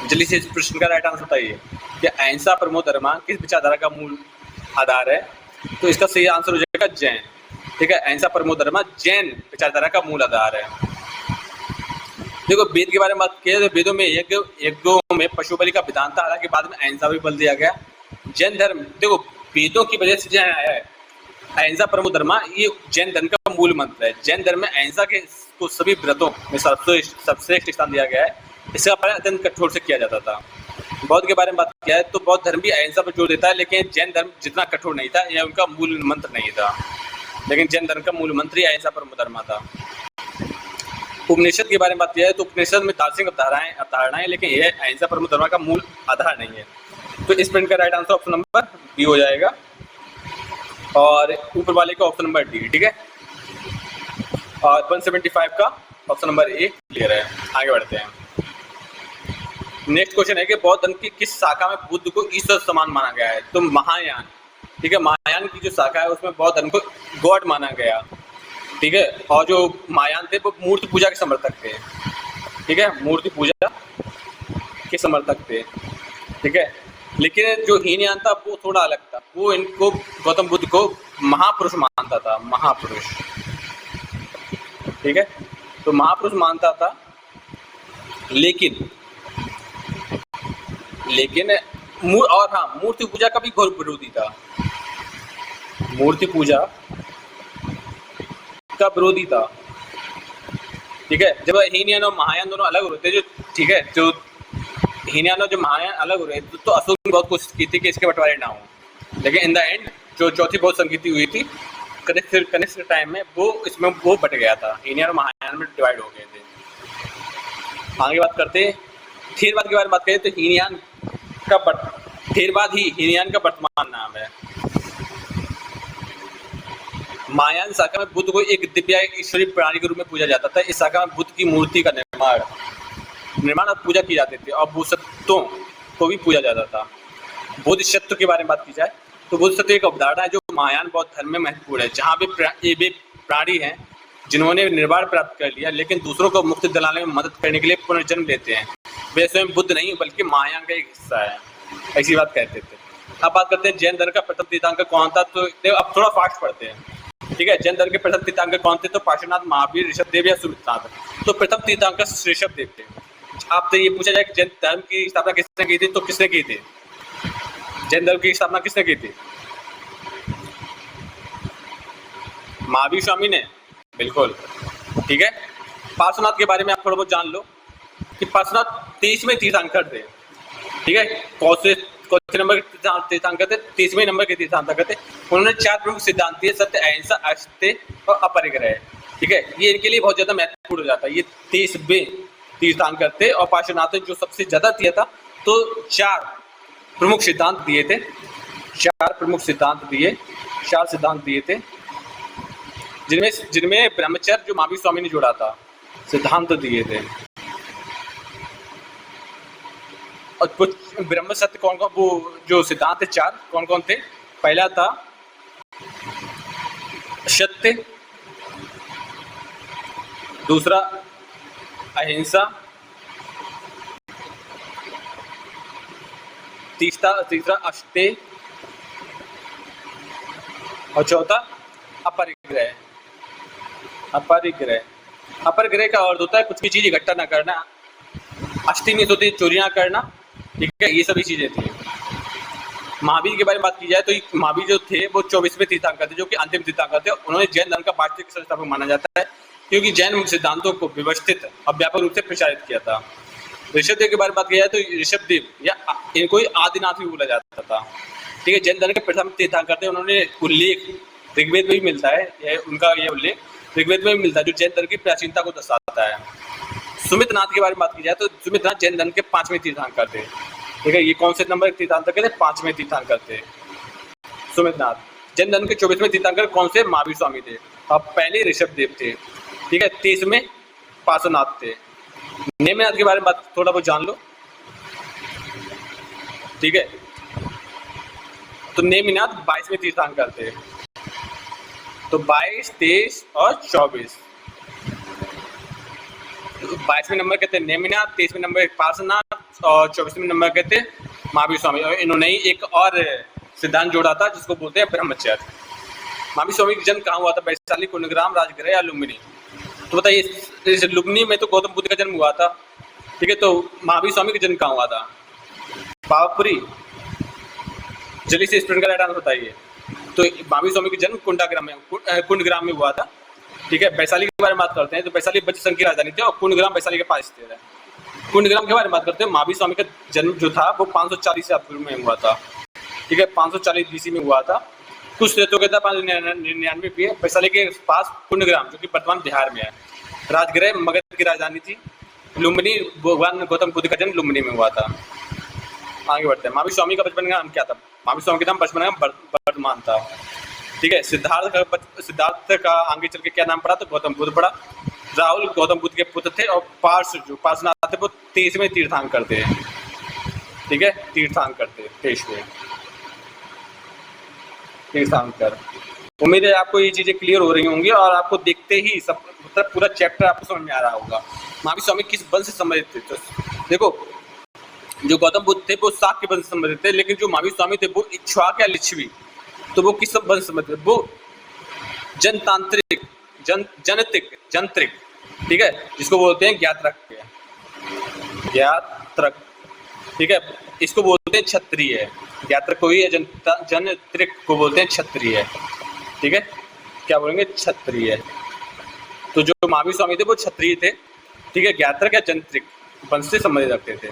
जल्दी से इस प्रश्न का राइट आंसर बताइए कि अहिंसा परमो धर्म किस विचारधारा का मूल आधार है। तो इसका सही आंसर हो जाएगा जैन। ठीक है, अहिंसा परमो धर्म जैन विचारधारा का मूल आधार है। देखो वेद के बारे में बात किया तो वेदों में यज्ञों में पशु बलि का विधान था, हालांकि बाद में अहिंसा भी बल दिया गया। जैन धर्म, देखो वेदों की वजह से जैन आया है, अहिंसा परमो धर्म ये जैन धर्म का मूल मंत्र है। जैन धर्म में अहिंसा के को सभी व्रतों में सर्वश्रेष्ठ स्थान दिया गया है, इसका पालन अत्यंत कठोर से किया जाता था। बौद्ध के बारे में बात किया है तो बौद्ध धर्म भी अहिंसा पर जोर देता है, लेकिन जैन धर्म जितना कठोर नहीं था, यह उनका मूल मंत्र नहीं था, लेकिन जैन धर्म का मूल मंत्र ही अहिंसा परमो धर्म था। उपनिषद के बारे में बात किया है तो उपनिषद में दार्शनिक अवधारणाएं, लेकिन यह अहिंसा परमो धर्म का मूल आधार नहीं है। तो इस प्रश्न का right answer option number B हो जाएगा और ऊपर वाले का ऑप्शन नंबर डी। ठीक है, और 175 का ऑप्शन नंबर ए क्लियर है। आगे बढ़ते हैं। नेक्स्ट क्वेश्चन है कि बौद्ध धर्म की किस शाखा में बुद्ध को ईश्वर समान माना गया है। तो महायान, ठीक है, महायान की जो शाखा है उसमें बौद्ध धर्म को गॉड माना गया। ठीक है, और जो महायान थे वो मूर्ति पूजा के समर्थक थे। ठीक है, मूर्ति पूजा के समर्थक थे। ठीक है, लेकिन जो हीनयान था वो थोड़ा अलग था, वो इनको गौतम बुद्ध को महापुरुष मानता था, महापुरुष। ठीक है, तो महापुरुष मानता था, लेकिन और हाँ, मूर्ति पूजा का भी घोर विरोधी था। मूर्ति पूजा का विरोधी था। ठीक है, जब हीनयान और महायान दोनों अलग हो रहे थे, जो ठीक है, जो हीनयान और जो महायान अलग हो रहे थे, तो अशोक ने बहुत कोशिश की थी कि इसके बंटवारे ना हो, लेकिन इन द एंड जो चौथी बौद्ध संगीति हुई थी कनिष्क के टाइम में, वो बट गया था, हीनयान और महायान में डिवाइड हो गए थे। आगे बात करते हैं थेरवाद के बारे में। बात करें तो थेरवाद ही हीनयान का वर्तमान नाम है। महायान शाखा में बुद्ध को एक दिव्य ईश्वरीय प्राणी के रूप में पूजा जाता था। इस शाखा में बुद्ध की मूर्ति का निर्माण और पूजा की जाती थी, और बोधिसत्वों को भी पूजा जाता था। बोधिसत्व के बारे में बात की जाए तो बोधिसत्व एक अवधारणा है जो महायान बौद्ध धर्म में महत्वपूर्ण है, जहाँ वे प्राणी हैं जिन्होंने निर्वाण प्राप्त कर लिया, लेकिन दूसरों को मुक्ति दिलाने में मदद करने के लिए पुनर्जन्म लेते हैं। वे स्वयं बुद्ध नहीं बल्कि महायान का एक हिस्सा है, ऐसी बात कहते थे। अब बात करते हैं जैन धर्म का प्रथम तीर्थंकर कौन था। तो अब थोड़ा फास्ट पढ़ते हैं। ठीक है, जैन धर्म के प्रथम तीर्थंकर कौन थे। तो पार्श्वनाथ, महावीर, ऋषभदेव या सुमितनाथ। तो प्रथम तीर्थंकर ऋषभदेव थे। आपसे ये पूछा जाए कि जैन धर्म की स्थापना किसने की थी, तो किसने की थी, जैन धर्म की स्थापना किसने की थी, महावीर स्वामी ने, बिल्कुल। ठीक है, पार्श्वनाथ के बारे में आप थोड़ा बहुत जान लो कि पार्श्वनाथ 23वें तीर्थंकर थे। ठीक है, कौन से नंबर के तीर्थंकर थे, 30वें नंबर के तीर्थंकर थे। उन्होंने 4 प्रमुख सिद्धांत दिए, सत्य, अहिंसा, अस्तेय और अपरिग्रह। ठीक है, ये इनके लिए बहुत ज्यादा महत्वपूर्ण हो जाता है। ये 30वें तीर्थंकर थे, और पार्श्वनाथ जो सबसे ज्यादा दिया था, तो 4 प्रमुख सिद्धांत दिए थे। 4 प्रमुख सिद्धांत दिए, 4 सिद्धांत दिए थे, जिनमें ब्रह्मचर्य जो महावीर स्वामी ने जोड़ा था, सिद्धांत दिए थे। और कुछ ब्रह्म सत्य कौन कौन, वो जो सिद्धांत 4 कौन कौन थे। पहला था सत्य, दूसरा अहिंसा, तीसरा अस्तेय, और चौथा अपरिग्रह। अपरिग्रह का अर्थ होता है कुछ भी चीज इकट्ठा ना करना। अस्तेय में होती है चोरी ना करना। ठीक है, ये सभी चीजें थी। महावीर के बारे में बात की जाए तो महावीर जो थे वो 24वें तीर्थंकर थे, जो कि अंतिम तीर्थंकर थे। उन्होंने जैन धर्म का वास्तविक संस्थापक माना जाता है, क्योंकि जैन सिद्धांतों को व्यवस्थित और व्यापक रूप से प्रचारित किया था। ऋषभदेव के बारे में बात की जाए तो ऋषभदेव या इनको आदिनाथ भी बोला जाता था। ठीक है, जैन धर्म के प्रथम तीर्थंकर थे। उन्होंने उल्लेख ऋग्वेद में भी मिलता है, उनका ये उल्लेख ऋग्वेद में भी मिलता है, जो जैन धर्म की प्राचीनता को दर्शाता है। सुमितनाथ के बारे में बात की जाए तो सुमितनाथ जैन धर्म के 5वें तीर्थंकर थे। ठीक है, ये कौन से नंबर तीर्थंकर थे, 5वें तीर्थंकर थे सुमितनाथ। जैन धर्म के 24वें तीर्थंकर कौन से, महावीर स्वामी थे, और पहले ऋषभदेव थे। ठीक है, 30वें पार्श्वनाथ थे। नेमिनाथ के बारे में बात थोड़ा बहुत जान लो। ठीक है। तो नेमिनाथ 22वें तीर्थंकर थे। तो 22, 23 और 24। 22वें नंबर के थे नेमिनाथ, 23वें नंबर पार्श्वनाथ और 24वें नंबर के थे महावीर स्वामी। और इन्होंने ही एक और सिद्धांत जोड़ा था जिसको बोलते हैं ब्रह्मचर्य। महावीर स्वामी का जन्म कहाँ हुआ था? वैशाली, कुंडग्राम, राजगृह या लुम्बिनी? तो बताइए, इस लुम्बिनी में तो गौतम बुद्ध का जन्म हुआ था, ठीक है। तो महावीर स्वामी का जन्म कहाँ हुआ था? पावापुरी? जल्दी से स्टूडेंट का राइट आंसर बताइए। तो महावीर स्वामी का जन्म कुंडग्राम में हुआ था, ठीक है। वैशाली के बारे में बात करते हैं तो वैशाली बच्च संघ की राजधानी थी और कुंडग्राम वैशाली के पास स्थित है। कुंडग्राम के बारे में बात करते हैं। महावीर स्वामी का जन्म जो था वो 540 ईसा पूर्व में हुआ था, ठीक है। 540 BC में हुआ था। कुछ स्रोतों के था 599 भी है। वैशाली के पास कुंडग्राम जो कि वर्तमान बिहार में है। राजगृह मगध की राजधानी थी। लुम्बिनी, भगवान गौतम बुद्ध का जन्म लुम्बिनी में हुआ था। आगे बढ़ते हैं। महावीर स्वामी का बचपन का नाम क्या था? महावीर स्वामी का नाम बचपन का वर्धमान था, ठीक है। सिद्धार्थ का आगे चल के क्या नाम पड़ा? तो गौतम बुद्ध पड़ा। राहुल गौतम बुद्ध के पुत्र थे और पार्श्वनाथ थे वो 23वें तीर्थंकर थे, ठीक है। तीर्थंकर थे 23वें तीर्थंकर। उम्मीद है आपको ये चीजें क्लियर हो रही होंगी और आपको देखते ही सब मतलब पूरा चैप्टर आपको समझ में आ रहा होगा। महावीर स्वामी किस वंश से संबंधित थे? तो देखो, जो गौतम बुद्ध थे वो शाक्य वंश से संबंधित थे, लेकिन जो महावीर स्वामी थे वो इक्ष्वाक या लिच्छवी। तो वो किस वंश से संबंधित? वो जनतांत्रिक, जंत्रिक, ठीक है, जिसको बोलते हैं ज्ञात्रक, ठीक है। इसको बोलते हैं क्षत्रिय। ज्ञात्रक को ही जंत्रिक को बोलते हैं क्षत्रिय, ठीक है। क्या बोलेंगे? क्षत्रिय। तो जो महावीर स्वामी थे वो क्षत्रिय थे, ठीक है। ज्ञात्रक या जंत्रिक वंश से संबंधित रखते थे।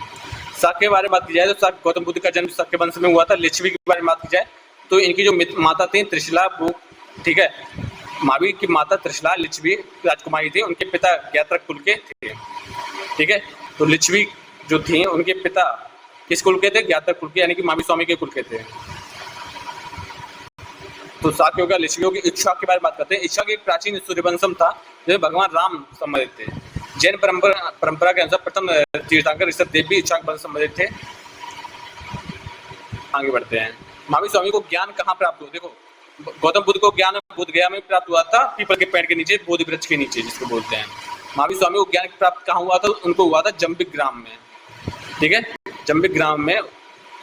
शाक्य के बारे में बात की जाए तो शाक्य गौतम बुद्ध का जन्म शाक्य वंश में हुआ था। लिच्छवी के बारे में बात की जाए तो इनकी जो माता थी त्रिशला, वो, ठीक है, महावीर की माता त्रिशला लिच्छवी राजकुमारी थी। उनके पिता ज्ञात्रक कुल के थे, ठीक है। तो लिच्छवी जो थी उनके पिता किस कुल के थे? ज्ञात्रक कुल के, यानी कि महावीर स्वामी के कुल के थे। तो शाक्य हो गया, लिच्छवी हो गई। इक्ष्वाक के बारे में बात करते हैं। इक्ष्वाक एक प्राचीन सूर्यवंशम था जो भगवान राम संबंधित थे। जैन परंपरा के अनुसार प्रथम तीर्थंकर ऋषभ देव भी इक्ष्वाक वंश संबंधित थे। आगे बढ़ते हैं। महावीर स्वामी को ज्ञान कहाँ प्राप्त हुआ? देखो, गौतम बुद्ध को ज्ञान बोध गया में प्राप्त हुआ था, पीपल के पेड़ के नीचे, बोधि वृक्ष के नीचे, जिसको बोलते हैं। महावीर स्वामी को ज्ञान प्राप्त कहाँ हुआ था? उनको हुआ था जंबिक ग्राम में, ठीक है। जंबिक ग्राम में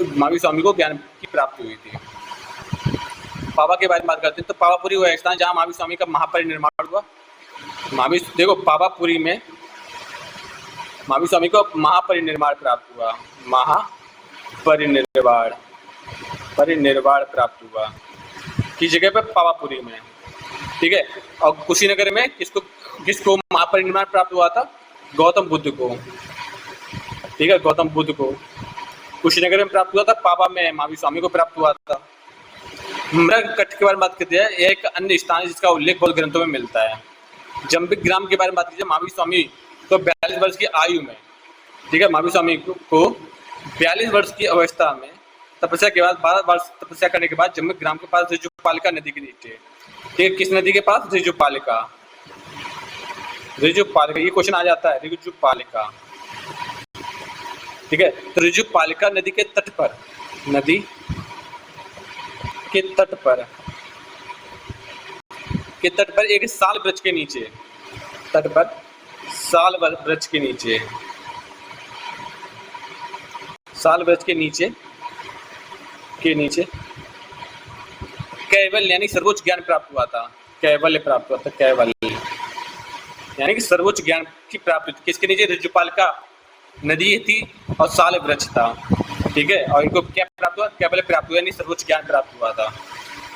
महावीर स्वामी को ज्ञान की प्राप्ति हुई थी। पावा के बारे में बात करते हैं तो पावापुरी वह स्थान जहाँ महावीर स्वामी का महापरिनिर्वाण हुआ। देखो, पावापुरी में महावीर स्वामी को महापरिनिर्वाण प्राप्त हुआ। परिनिर्वाण प्राप्त हुआ किस जगह पे? पावापुरी में, ठीक है। और कुशीनगर में किसको महापरिनिर्वाण प्राप्त हुआ था? गौतम बुद्ध को, ठीक है। गौतम बुद्ध को कुशीनगर में प्राप्त हुआ था। पावा में महावीर स्वामी को प्राप्त हुआ था। मृगकट के बारे में बात करते हैं। यह एक अन्य स्थान है जिसका उल्लेख बौद्ध ग्रंथों में मिलता है। जंबिक ग्राम के बारे में बात कीजिए। महावीर स्वामी को 42 वर्ष की आयु में, ठीक है, महावीर स्वामी को 42 वर्ष की अवस्था में तपस्या के बाद 12 वर्ष तपस्या करने के बाद जंबिक ग्राम के पास ऋजुपालिका नदी के नीचे, ठीक है। किस नदी के पास? ऋजुपालिका। ये क्वेश्चन आ जाता है, ऋजुपालिका, ठीक है। तो ऋजुपालिका नदी के तट पर एक साल वृक्ष के नीचे, साल वृक्ष के नीचे कैवल्य यानी सर्वोच्च ज्ञान प्राप्त हुआ था। कैवल्य यानी कि सर्वोच्च ज्ञान की प्राप्ति किसके नीचे? ऋजुपालिका नदी थी और साल वृक्ष था, ठीक है। और इनको क्या प्राप्त हुआ? कैवल्य प्राप्त हुआ, यानी सर्वोच्च ज्ञान प्राप्त हुआ था।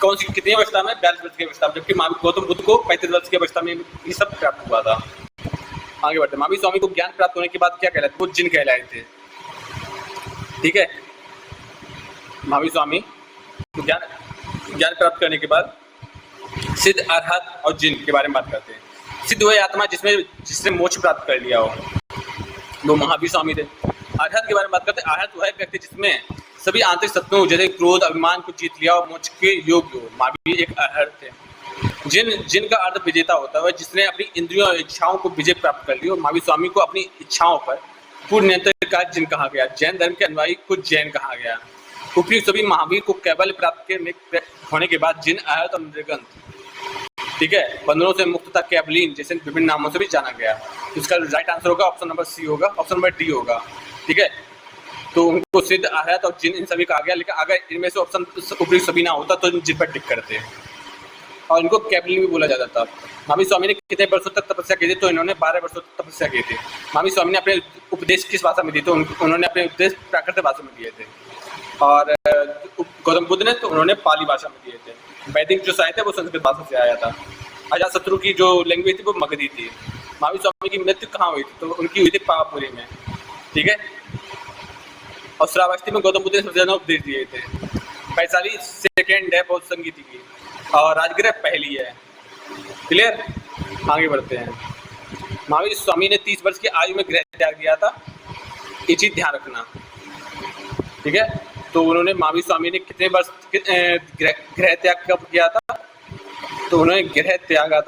कौन सी कितनी अवस्था में? 42 वर्ष की अवस्था में, जबकि गौतम बुद्ध को 35 वर्ष की अवस्था में ये सब प्राप्त हुआ था। आगे बढ़ते हैं। महावीर स्वामी को ज्ञान प्राप्त होने के बाद क्या कहलाते? वो जिन कहलाए थे, ठीक है। महावीर स्वामी को ज्ञान प्राप्त करने के बाद सिद्ध, अरहत और जिन के बारे में बात करते हैं। सिद्ध वह आत्मा जिसने मोक्ष प्राप्त कर लिया हो, वो महावीर स्वामी थे। अरहत के बारे में बात करते हैं। अरहत वह व्यक्ति जिसमें सभी आंतरिक सत्यों जैसे क्रोध, अभिमान को जीत लिया और मोक्ष के योग्य हो। महावीर एक अरहत थे। जिन का अर्थ विजेता होता है जिसने अपनी इंद्रियों और इच्छाओं को विजय प्राप्त कर ली। और महावीर स्वामी को अपनी इच्छाओं पर पूर्ण नियंत्रण का जिन कहा गया। जैन धर्म के अनुयायी को जैन कहा गया। उपयुक्त सभी महावीर को कैवल्य प्राप्त होने के बाद जिन आयत और निर्गंथ, ठीक है, बंधनों से मुक्तता कैवलीन जैसे विभिन्न नामों से भी जाना गया। इसका राइट आंसर होगा ऑप्शन नंबर सी होगा, ऑप्शन नंबर डी होगा, ठीक है। तो उनको सिद्ध आयत और जिन इन सभी कहा गया, लेकिन अगर इनमें से ऑप्शन उपयुक्त सभी ना होता तो जिन पर टिक करते हैं, और इनको कैवलीन भी बोला जाता था। महावीर स्वामी ने कितने वर्षों तक तपस्या की थी? तो इन्होंने 12 वर्षों तक तपस्या की थी। महावीर स्वामी ने अपने उपदेश किस भाषा में दिए? तो उन्होंने अपने उपदेश प्राकृत भाषा में दिए थे। और गौतम बुद्ध ने तो उन्होंने पाली भाषा में दिए थे। वैदिक जो साहित्य है वो संस्कृत भाषा से आया था। अजातशत्रु की जो लैंग्वेज थी वो मगधी थी। महावीर स्वामी की मृत्यु कहाँ हुई थी? तो उनकी हुई थी पावापुरी में, ठीक है। और श्रावस्ती में गौतम बुद्ध ने सबसे ज्यादा उपदेश दिए थे। वैशाली सेकेंड है बौद्ध संगीति की, और राजगृह पहली है। क्लियर, आगे बढ़ते हैं। महावीर स्वामी ने 30 वर्ष की आयु में गृह त्याग दिया था, ये चीज ध्यान रखना, ठीक है। तो उन्होंने महावीर स्वामी ने कितने वर्ष गृह त्याग कब किया था? तो उन्होंने गृह त्यागा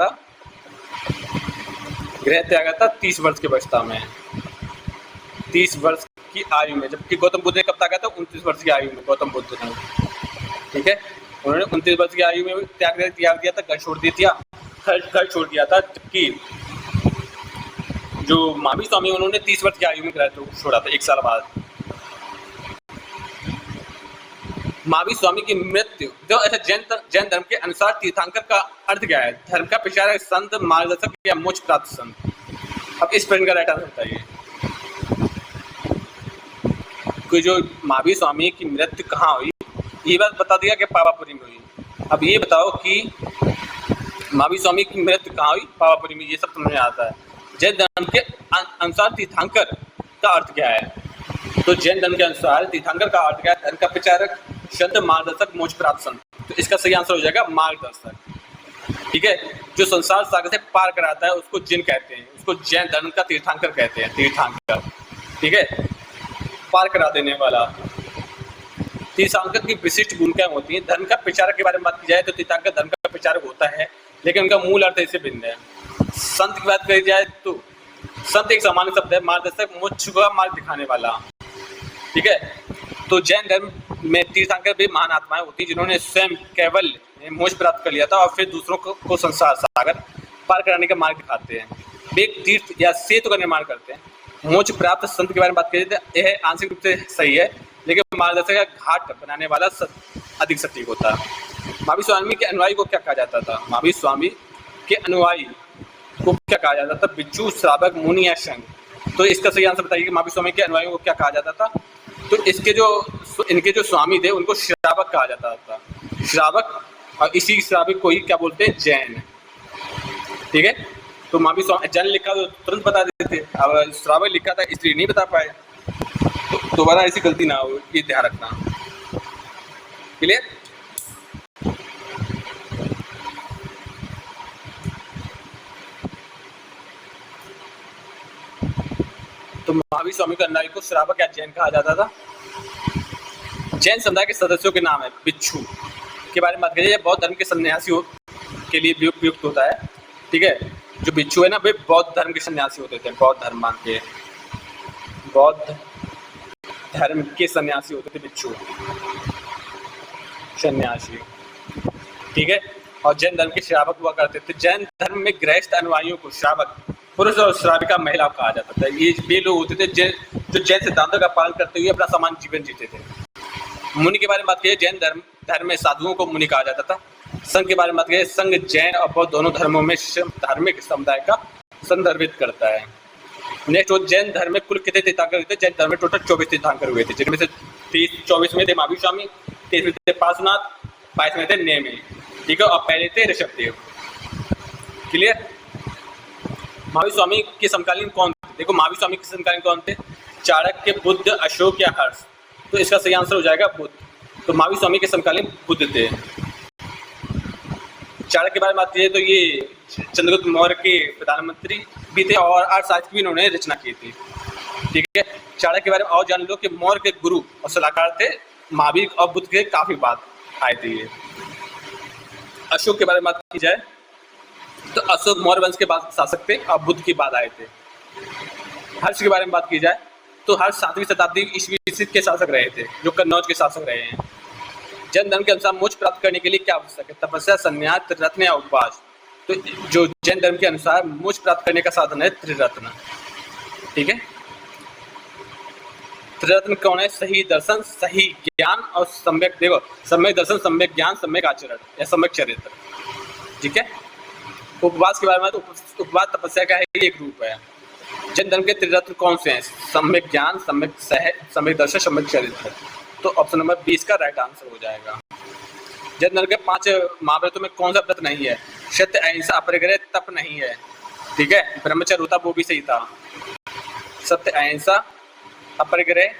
था 30 वर्ष की अवस्था में, 30 वर्ष की आयु में। जबकि गौतम बुद्ध ने कब त्यागा था? 29 वर्ष की आयु में गौतम बुद्ध ने, ठीक है। उन्होंने 29 वर्ष की आयु में त्याग दिया था, घर छोड़ छोड़ दिया था। जबकि जो महावीर स्वामी उन्होंने 30 वर्ष की आयु में घर छोड़ा था, 1 साल बाद। महावीर स्वामी की मृत्यु जो ऐसा जैन धर्म के अनुसार तीर्थंकर का अर्थ क्या है? धर्म का प्रचारक, संत, मार्गदर्शक या मोक्ष प्राप्त संत। अब इस प्रश्न का राइट आंसर बताइए कि जो महावीर स्वामी की मृत्यु कहाँ हुई? ये बात बता दिया कि पावापुरी में हुई। अब ये बताओ कि महावीर स्वामी की मृत्यु कहाँ हुई? पावापुरी में। ये सब समझ में आता है। जैन धर्म के अनुसार तीर्थंकर का अर्थ क्या है? तो जैन धर्म के अनुसार तीर्थंकर का अर्थ क्या है? धर्म का प्रचारक, संत, मार्गदर्शक, मोक्ष प्राप्त संत। तो इसका सही आंसर हो जाएगा मार्गदर्शक, ठीक है। जो संसार सागर से पार कराता है उसको जिन कहते हैं, उसको जैन धर्म का तीर्थंकर कहते हैं, तीर्थंकर, ठीक है, पार करा देने वाला। तीर्थंकर की विशिष्ट भूमिकाएं होती हैं। धर्म का प्रचारक के बारे में बात की जाए तो तीर्थंकर धर्म का प्रचारक होता है, लेकिन उनका मूल अर्थ इससे भिन्न है। संत की बात करी जाए तो संत एक सामान्य शब्द है, मार्गदर्शक, मोक्ष का मार्ग दिखाने वाला, ठीक है। तो जैन धर्म में तीर्थंकर भी महान आत्माएं होती हैं जिन्होंने स्वयं केवल मोक्ष प्राप्त कर लिया था और फिर दूसरों को संसार सागर पार कराने का मार्ग दिखाते हैं। वे तीर्थ या सेतु का निर्माण करते हैं। मोक्ष प्राप्त संत के बारे में बात करें तो यह आंशिक रूप से सही है, लेकिन मार्गदर्शक का घाट बनाने वाला अधिक सटीक होता है। महावीर स्वामी के अनुयायी को क्या कहा जाता था? महावीर स्वामी के अनुयायी को क्या कहा जाता था? बिच्छू, श्रावक, मुनि या संघ। तो इसका सही आंसर बताइए कि महावीर स्वामी के अनुयायियों को क्या कहा जाता था? तो इनके जो स्वामी थे उनको श्रावक कहा जाता था, श्रावक। और इसी श्रावक को ही क्या बोलते हैं? जैन, ठीक है। तो महावीर स्वामी जैन लिखा तो तुरंत बता देते, अब श्रावक लिखा था इसलिए नहीं बता पाए। तो दोबारा ऐसी गलती ना हो, ये ध्यान रखना। क्लियर? तो महावीर स्वामी के अनुयायी को श्रावक या जैन कहा जाता था। जैन समुदाय के सदस्यों के नाम है। बिच्छू के बारे में बात करिए, बौद्ध धर्म के सन्यासी के लिए भी उपयुक्त होता है, ठीक है। जो बिच्छू है ना, वे बौद्ध धर्म के सन्यासी होते थे, बौद्ध धर्म मान के बौद्ध धर्म के सन्यासी होते थे बिच्छू, सन्यासी, ठीक है। और जैन धर्म के श्रावक हुआ करते थे। जैन धर्म में गृहस्थ अनुयायियों को श्रावक पुरुष और श्राविका महिला कहा जाता था। ये वे लोग होते थे जो जैन सिद्धांतों का पालन करते हुए अपना सामान्य जीवन जीते थे। मुनि के बारे में बात करिए, जैन धर्म में साधुओं को मुनि कहा जाता था। संघ के बारे में बात करिए, संघ जैन और बौद्ध दोनों धर्मों में धार्मिक समुदाय का संदर्भित करता है। नेक्स्ट, जैन धर्म में कुल कितने तीर्थंकर हुए थे? जैन धर्म में टोटल 24 तीर्थंकर हुए थे, जिनमें से 24 में थे महावीर स्वामी, 23 में थे पार्श्वनाथ, 22 में थे नेमि, ठीक है। और पहले थे ऋषभदेव। क्लियर? महावीर स्वामी के समकालीन कौन थे? देखो, महावीर स्वामी के समकालीन कौन थे? चाणक्य, बुद्ध, अशोक या हर्ष। तो इसका सही आंसर हो जाएगा बुद्ध। तो महावीर स्वामी के समकालीन बुद्ध थे। चाणक्य के बारे में बात की तो ये चंद्रगुप्त मौर्य के प्रधानमंत्री भी थे और अर्थशास्त्र भी इन्होंने रचना की थी, ठीक है। चाणक्य के बारे में और जान लो कि मौर्य के गुरु और सलाहकार थे महावीर और बुद्ध के काफी बाद आए थे ये। अशोक के बारे में बात की जाए तो अशोक मौर्य वंश के बाद शासक थे और बुद्ध के बाद आए थे। हर्ष के बारे में बात की जाए तो हर 7वीं शताब्दी ईस्वी के शासक रहे थे, जो कन्नौज के शासक रहे हैं। जैन धर्म के अनुसार मोक्ष प्राप्त करने के लिए क्या आवश्यक है? तपस्या, संन्यास, त्रिरत्न या उपवास। तो जो जैन धर्म के अनुसार मोक्ष प्राप्त करने का साधन है त्रिरत्न। ठीक है, त्रिरत्न कौन है? सही दर्शन, सही ज्ञान और सम्यक, देखो सम्यक दर्शन, सम्यक ज्ञान, सम्यक आचरण या सम्यक चरित्र। ठीक है, उपवास के बारे में, तो उपवास तपस्या का ही एक रूप है। जैन धर्म के त्रिरत्न कौन से हैं? सम्यक ज्ञान, सम्यक दर्शन, सम्यक चरित्र। तो ऑप्शन नंबर 20 का राइट आंसर हो जाएगा। जैन धर्म के 5 महाव्रतों में कौन सा व्रत नहीं है? सत्य, अहिंसा, अपरिग्रह, तप नहीं है। ठीक है, ब्रह्मचर्य होता वो भी सही था। सत्य, अहिंसा, अपरिग्रह,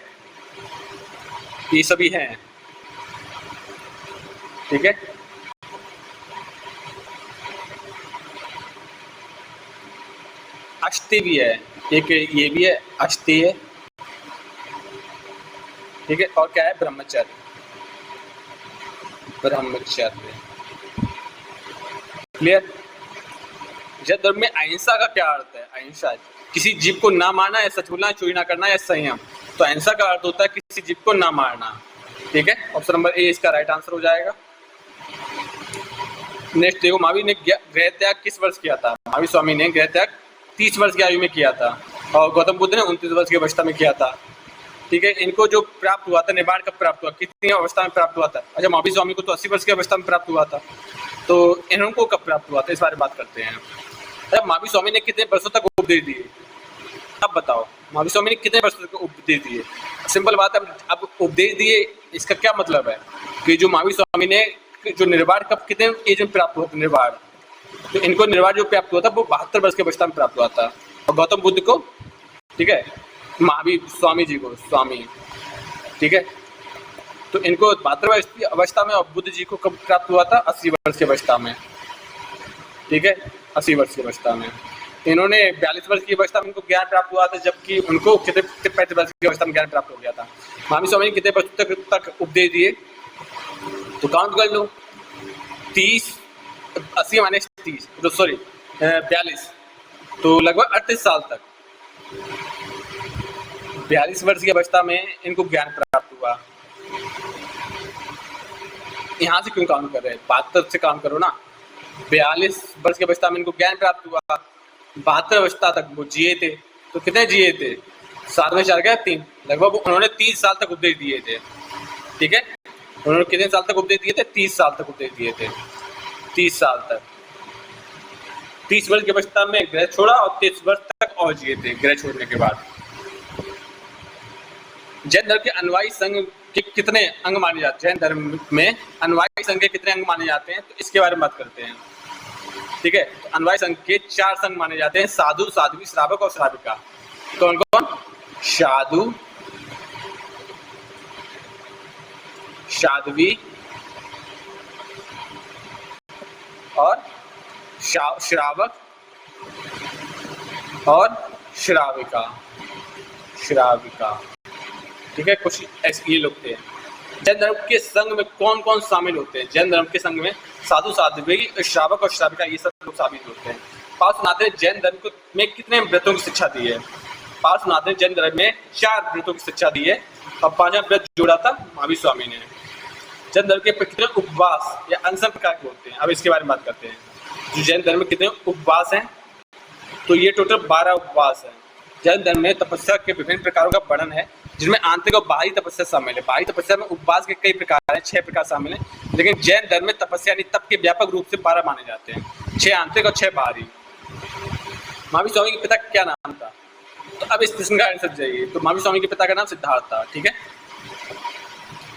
ये सभी हैं। ठीक है, अष्टि भी है, एक ये भी है, अष्टि है। ठीक है, और क्या है? ब्रह्मचर्य। ब्रह्मचर्य क्लियर। जैन धर्म में अहिंसा का क्या अर्थ है? अहिंसा किसी जीव को ना मारना, या सच बोलना, चोरी ना करना, या संयम। तो अहिंसा का अर्थ होता है किसी जीव को ना मारना। ठीक है, ऑप्शन नंबर ए इसका राइट आंसर हो जाएगा। नेक्स्ट देखो, महावीर ने गृह त्याग किस वर्ष किया था? महावीर स्वामी ने गृह त्याग 30 वर्ष की आयु में किया था, और गौतम बुद्ध ने 29 वर्ष की अवस्था में किया था। ठीक है, इनको जो प्राप्त हुआ था, निर्वाण कब प्राप्त हुआ, कितनी अवस्था में प्राप्त हुआ था? अच्छा, महावीर स्वामी को तो 80 वर्ष की अवस्था में प्राप्त हुआ था, तो इनको कब प्राप्त हुआ था, इस बारे में बात करते हैं। अच्छा, महावीर स्वामी ने कितने वर्षों तक उपदेश दिए? अब बताओ, महावीर स्वामी ने कितने वर्षों तक उपदेश दिए? सिंपल बात है, अब उपदेश दिए इसका क्या मतलब है कि जो महावीर स्वामी ने जो निर्वाण कब कितने एज में प्राप्त हुआ था? निर्वाण, तो इनको निर्वाण जो प्राप्त हुआ था वो 72 वर्ष की अवस्था में प्राप्त हुआ था, और गौतम बुद्ध को, ठीक है, महावीर स्वामी जी को, स्वामी, ठीक है, तो इनको 72 वर्ष की अवस्था में, और बुद्ध जी को कब प्राप्त हुआ था? 80 वर्ष की अवस्था में। ठीक है, 80 वर्ष की अवस्था में। इन्होंने 42 वर्ष की अवस्था में इनको ज्ञान प्राप्त हुआ था, जबकि उनको कितने 35 वर्ष की अवस्था में ज्ञान प्राप्त हो गया था। महावीर स्वामी ने कितने वर्ष तक उपदेश दिए? तो काउंट कर लो, 30, 80 माइनस 30, तो सॉरी 42, तो लगभग 38 साल तक। 42 वर्ष की अवस्था में इनको ज्ञान प्राप्त हुआ। यहाँ से क्यों काम कर रहे हैं? 72 से काम करो ना। 42 वर्ष की अवस्था में इनको ज्ञान प्राप्त हुआ, 72 अवस्था तक वो जिए थे, तो कितने जिए थे? 7 में 4 गया 3, लगभग उन्होंने 30 साल तक उपदेश दिए थे। ठीक है, उन्होंने कितने साल तक उपदेश दिए थे? 30 साल तक उपदेश दिए थे, 30 साल तक। 30 वर्ष की अवस्था में ग्रह छोड़ा, और 30 वर्ष तक और जिए थे ग्रह छोड़ने के बाद। जैन धर्म के अनुयायी संघ के कितने अंग माने जाते हैं? जैन धर्म में अनुयायी संघ के कितने अंग माने जाते हैं? तो इसके बारे में बात करते हैं। ठीक है, तो अनुयायी संघ के 4 संघ माने जाते हैं, साधु, साध्वी, श्रावक और श्राविका। कौन कौन? साधु, साध्वी और श्रावक और श्राविका। श्राविका, ठीक है, कुछ ऐसे ये लोग थे। जैन धर्म के संघ में कौन कौन शामिल होते हैं? जैन धर्म के संघ में साधु, साध्वी, श्रावक और श्राविका, ये सब लोग शामिल होते हैं। पार्श्वनाथ ने जैन धर्म में कितने व्रतों की शिक्षा दी है? पार्श्वनाथ ने जैन धर्म में 4 व्रतों की शिक्षा दी है, और 5वां व्रत जोड़ा था महावीर स्वामी ने। जैन धर्म के कितने उपवास या अनशन प्रकार के होते हैं? अब इसके बारे में बात करते हैं। जो जैन धर्म में कितने उपवास हैं? तो ये टोटल 12 उपवास हैं। जैन धर्म में तपस्या के विभिन्न प्रकारों का वर्णन है, जिनमें आंतरिक और बाहरी तपस्या शामिल है। बाहरी तपस्या में उपवास के कई प्रकार हैं, 6 प्रकार शामिल हैं, लेकिन जैन धर्म में तपस्या यानी तप के व्यापक रूप से 12 माने जाते हैं, 6 आंतरिक और 6 बाहरी। महावीर स्वामी के पिता का क्या नाम था? तो अब इस प्रश्न का आंसर चाहिए। तो महावीर स्वामी के पिता का नाम सिद्धार्थ था। ठीक है,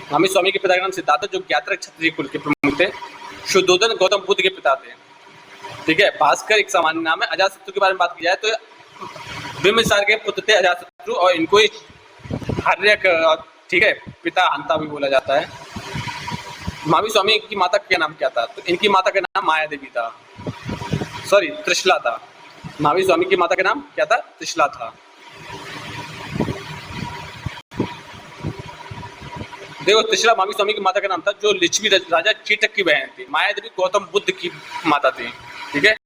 महावीर स्वामी के पिता का नाम सिद्धार्थ, जो ज्ञात्र क्षत्रिय कुल के प्रमुख थे। शुद्धोधन गौतम बुद्ध के पिता थे। ठीक है, भास्कर एक सामान्य नाम है। अजातशत्रु के बारे में बात की जाए तो बिंबिसार के पुत्र थे अजातशत्रु, और इनको ही हर्यक, ठीक है, पिता हंता भी बोला जाता है। महावीर स्वामी की माता का नाम क्या था? तो इनकी माता का नाम माया देवी था, सॉरी त्रिशला था। महावीर स्वामी की माता का नाम क्या था? त्रिशला था। देखो, त्रिशला महावीर स्वामी की माता का नाम था, जो लिच्छवी राजा चेटक की बहन थी। माया देवी गौतम बुद्ध की माता थी। ठीक है,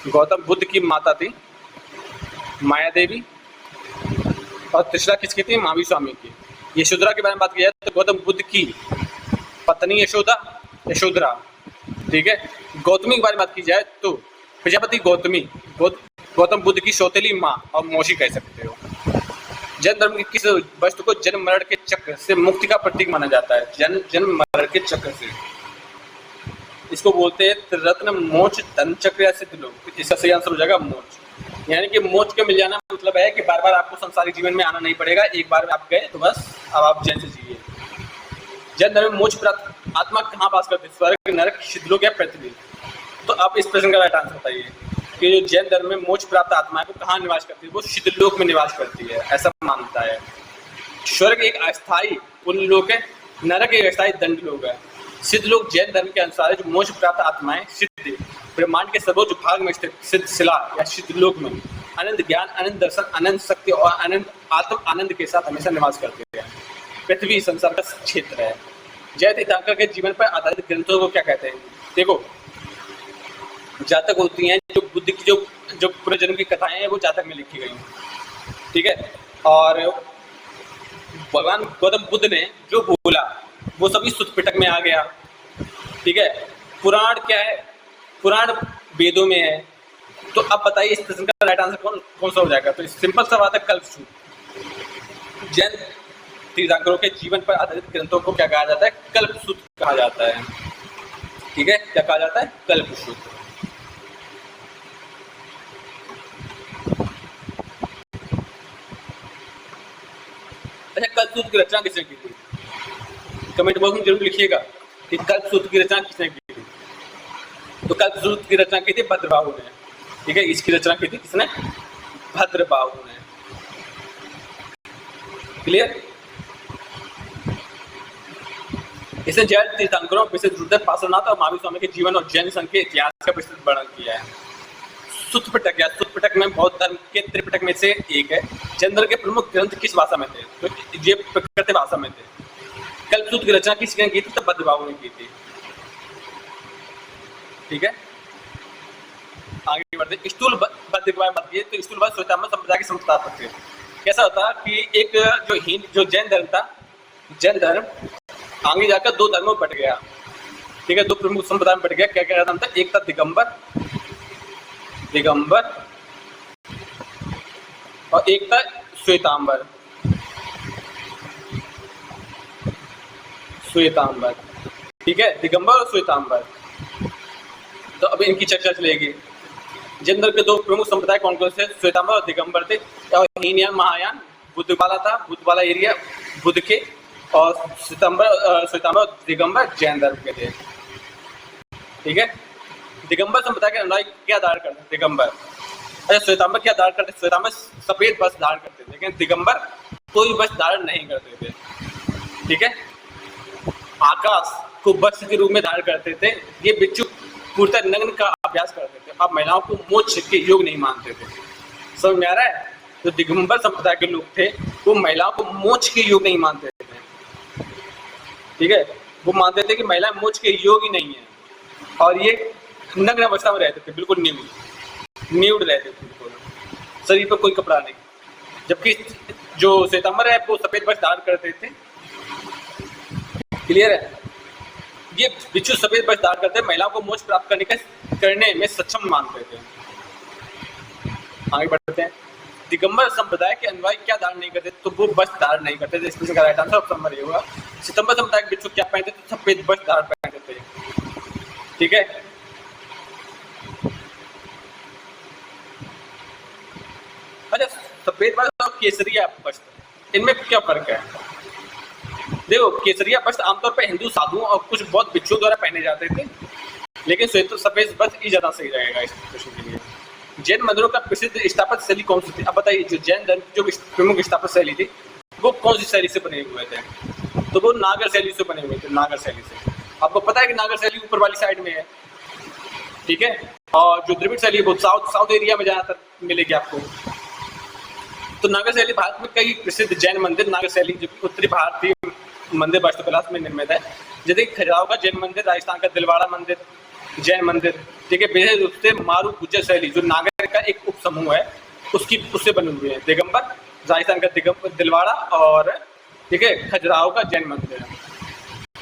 गौतम बुद्ध की माता थी माया देवी, और त्रिशला किसकी थी? महावीर स्वामी की। यशोधरा के बारे में बात की जाए तो गौतम बुद्ध की पत्नी यशोधरा, ठीक है। गौतमी के बारे में बात की जाए तो प्रजापति गौतमी, गौतम बुद्ध की सौतेली माँ और मौसी कह सकते हो। जैन धर्म की किस वस्तु को जन्म मरण के चक्र से मुक्ति का प्रतीक माना जाता है? जन्म मरण के चक्र से, इसको बोलते हैं त्रिरत्न मोक्ष, धर्म चक्र या सिद्ध लोक। इसका सही आंसर हो जाएगा मोक्ष। यानी कि मोक्ष के मिल जाना मतलब है कि बार बार आपको संसारिक जीवन में आना नहीं पड़ेगा, एक बार में आप गए तो बस अब आप जैन से जिए। जैन धर्म में मोक्ष प्राप्त आत्मा कहाँ वास करती है? स्वर्ग, नरक, सिद्धलोक या पृथ्वी? तो आप इस प्रश्न का राइट आंसर बताइए कि जो जैन धर्म में मोक्ष प्राप्त आत्मा है वो कहाँ निवास करती है? वो सिद्धलोक में निवास करती है, ऐसा मानता है। स्वर्ग एक अस्थायी पुण्यलोक है, नरक एक अस्थायी दंडलोक है। सिद्धलोक जैन धर्म के अनुसार जो मोक्ष प्राप्त आत्माएं सिद्ध ब्रह्मांड के सर्वोच्च भाग में स्थित सिद्ध शिला या सिद्धलोक में अनंत ज्ञान, अनंत दर्शन, अनंत शक्ति और अनंत आत्म आनंद के साथ हमेशा निवास करते हैं। पृथ्वी संसार का क्षेत्र है। जैन तीर्थंकर के जीवन पर आधारित ग्रंथों को क्या कहते हैं? देखो, जातक होती हैं जो बुद्ध की जो पूर्वजन्म की कथाएं हैं वो जातक में लिखी गई, ठीक है। और भगवान गौतम बुद्ध ने जो बोला वो सभी सुत्त पिटक में आ गया, ठीक है। पुराण क्या है? पुराण वेदों में है। तो अब बताइए इस प्रश्न का राइट आंसर कौन सा हो जाएगा? तो सिंपल सा बात है, कल्पसूत्र। जैन तीर्थंकरों के जीवन पर आधारित ग्रंथों को क्या कहा जाता है? कल्पसूत्र कहा जाता है, ठीक है। क्या कहा जाता है? कल्पसूत्र। अच्छा, कल्पसूत्र की रचना किसने की थी? कमेंट बॉक्स में जरूर लिखिएगा कि कल्पसूत्र की रचना किसने की थी। तो कल्पसूत्र की रचना की थी भद्रबाहु ने, ठीक है। इसकी रचना की थी किसने? भद्रबाहु ने। क्लियर? इसने जैन तीर्थंकरों विशेष रूप से पार्श्वनाथ और महावीर स्वामी के जीवन और जैन संघ के इतिहास का विस्तृत वर्णन किया है। सुत्त पिटक में बौद्ध धर्म के त्रिपिटक में से एक है। जैन धर्म के प्रमुख ग्रंथ किस भाषा में थे? तो ये प्रकृत भाषा में थे। कल्पसूत्र की रचना किसने की थी? तो भद्रबाहु ने की थी, ठीक है। आगे बढ़ते, स्थूल बद्ध के बारे में बात की तो स्थूल बद्ध श्वेतांबर संप्रदाय के संस्थापक थे। कैसा होता कि एक जो जैन धर्म था, जैन धर्म आगे जाकर दो धर्मों में बट गया, ठीक है। दो प्रमुख संप्रदाय में बट गया। क्या क्या नाम था? एक था दिगंबर और एक था श्वेतांबर। ठीक है, दिगंबर और श्वेतांबर। तो अब इनकी चर्चा चलेगी। जैन धर्म के दो प्रमुख संप्रदाय कौन कौन से? श्वेतांबर और दिगंबर थे। और हीनयान, महायान, बुद्धवाला था, बुद्धवाला एरिया बुद्ध के, और श्वेतांबर और दिगंबर जैन धर्म के थे, ठीक है। दिगंबर संप्रदाय के अनुयायी क्या धारण करते? दिगंबर। अच्छा, श्वेतांबर क्या धारण करते? श्वेतांबर सफेद वस्त्र धारण करते थे, लेकिन दिगंबर कोई वस्त्र धारण नहीं करते थे, ठीक है। आकाश को वस्त्र के रूप में धारण करते थे। ये बिच्छू पूर्णतः नग्न का अभ्यास करते थे। अब महिलाओं को मोक्ष के योग नहीं मानते थे। समझ में आ रहा है? जो दिगंबर संप्रदाय के लोग थे वो महिलाओं को मोक्ष के योग नहीं मानते थे, ठीक है। वो मानते थे कि महिला मोक्ष के योग ही नहीं है, और ये नग्न अवस्था में रहते थे, बिल्कुल न्यूड रहते थे, बिल्कुल शरीर पर कोई कपड़ा नहीं। जबकि जो श्वेतांबर है वो सफेद वस्त्र धारण करते थे। क्लियर है? ये बिच्छू सफेद वस्त्र धारण करते महिलाओं को मोक्ष प्राप्त करने में सक्षम मानते थे। आगे बढ़ते हैं। दिगंबर संप्रदाय के अनुयायी क्या धारण नहीं करते? तो वो वस्त्र धारण नहीं करते थे। इसमें राइट आंसर ऑप्शन नंबर ये होगा। श्वेतांबर संप्रदाय के बिच्छू क्या पहनते थे? सफेद वस्त्र धारण पहनते थे, ठीक है। अच्छा, सफेद वस्त्र और केसरिया वस्त्र, इनमें क्या फर्क है? देखो, केसरिया वस्त्र आमतौर पर हिंदू साधुओं और कुछ बौद्ध भिक्षुओं द्वारा पहने जाते थे, लेकिन सफेद वस्त्र ही ज्यादा सही रहेगा इस क्वेश्चन के लिए। जैन मंदिरों का प्रसिद्ध स्थापत्य शैली कौन सी थी? अब बताइए, जो जैन धर्म की जो प्रमुख स्थापत्य शैली थी वो कौन सी शैली से बने हुए थे? तो वो नागर शैली से बने हुए थे। नागर शैली से आपको पता है कि नागर शैली ऊपर वाली साइड में है, ठीक है। और जो द्रविड़ शैली है वो साउथ एरिया में ज्यादातर मिलेगी आपको। तो नागर शैली भारत में कई प्रसिद्ध जैन मंदिर नागर शैली जो उत्तरी भारतीय मंदिर वास्तुकला में निर्मित है। जैसे खजुराहो का जैन मंदिर, राजस्थान का दिलवाड़ा मंदिर जैन मंदिर, ठीक है। विशेष रूप से मारू गुज्जर शैली जो नागर का एक उप समूह है उससे बने हुए हैं। दिगंबर राजस्थान का दिलवाड़ा और ठीक है खजुराहो का जैन मंदिर।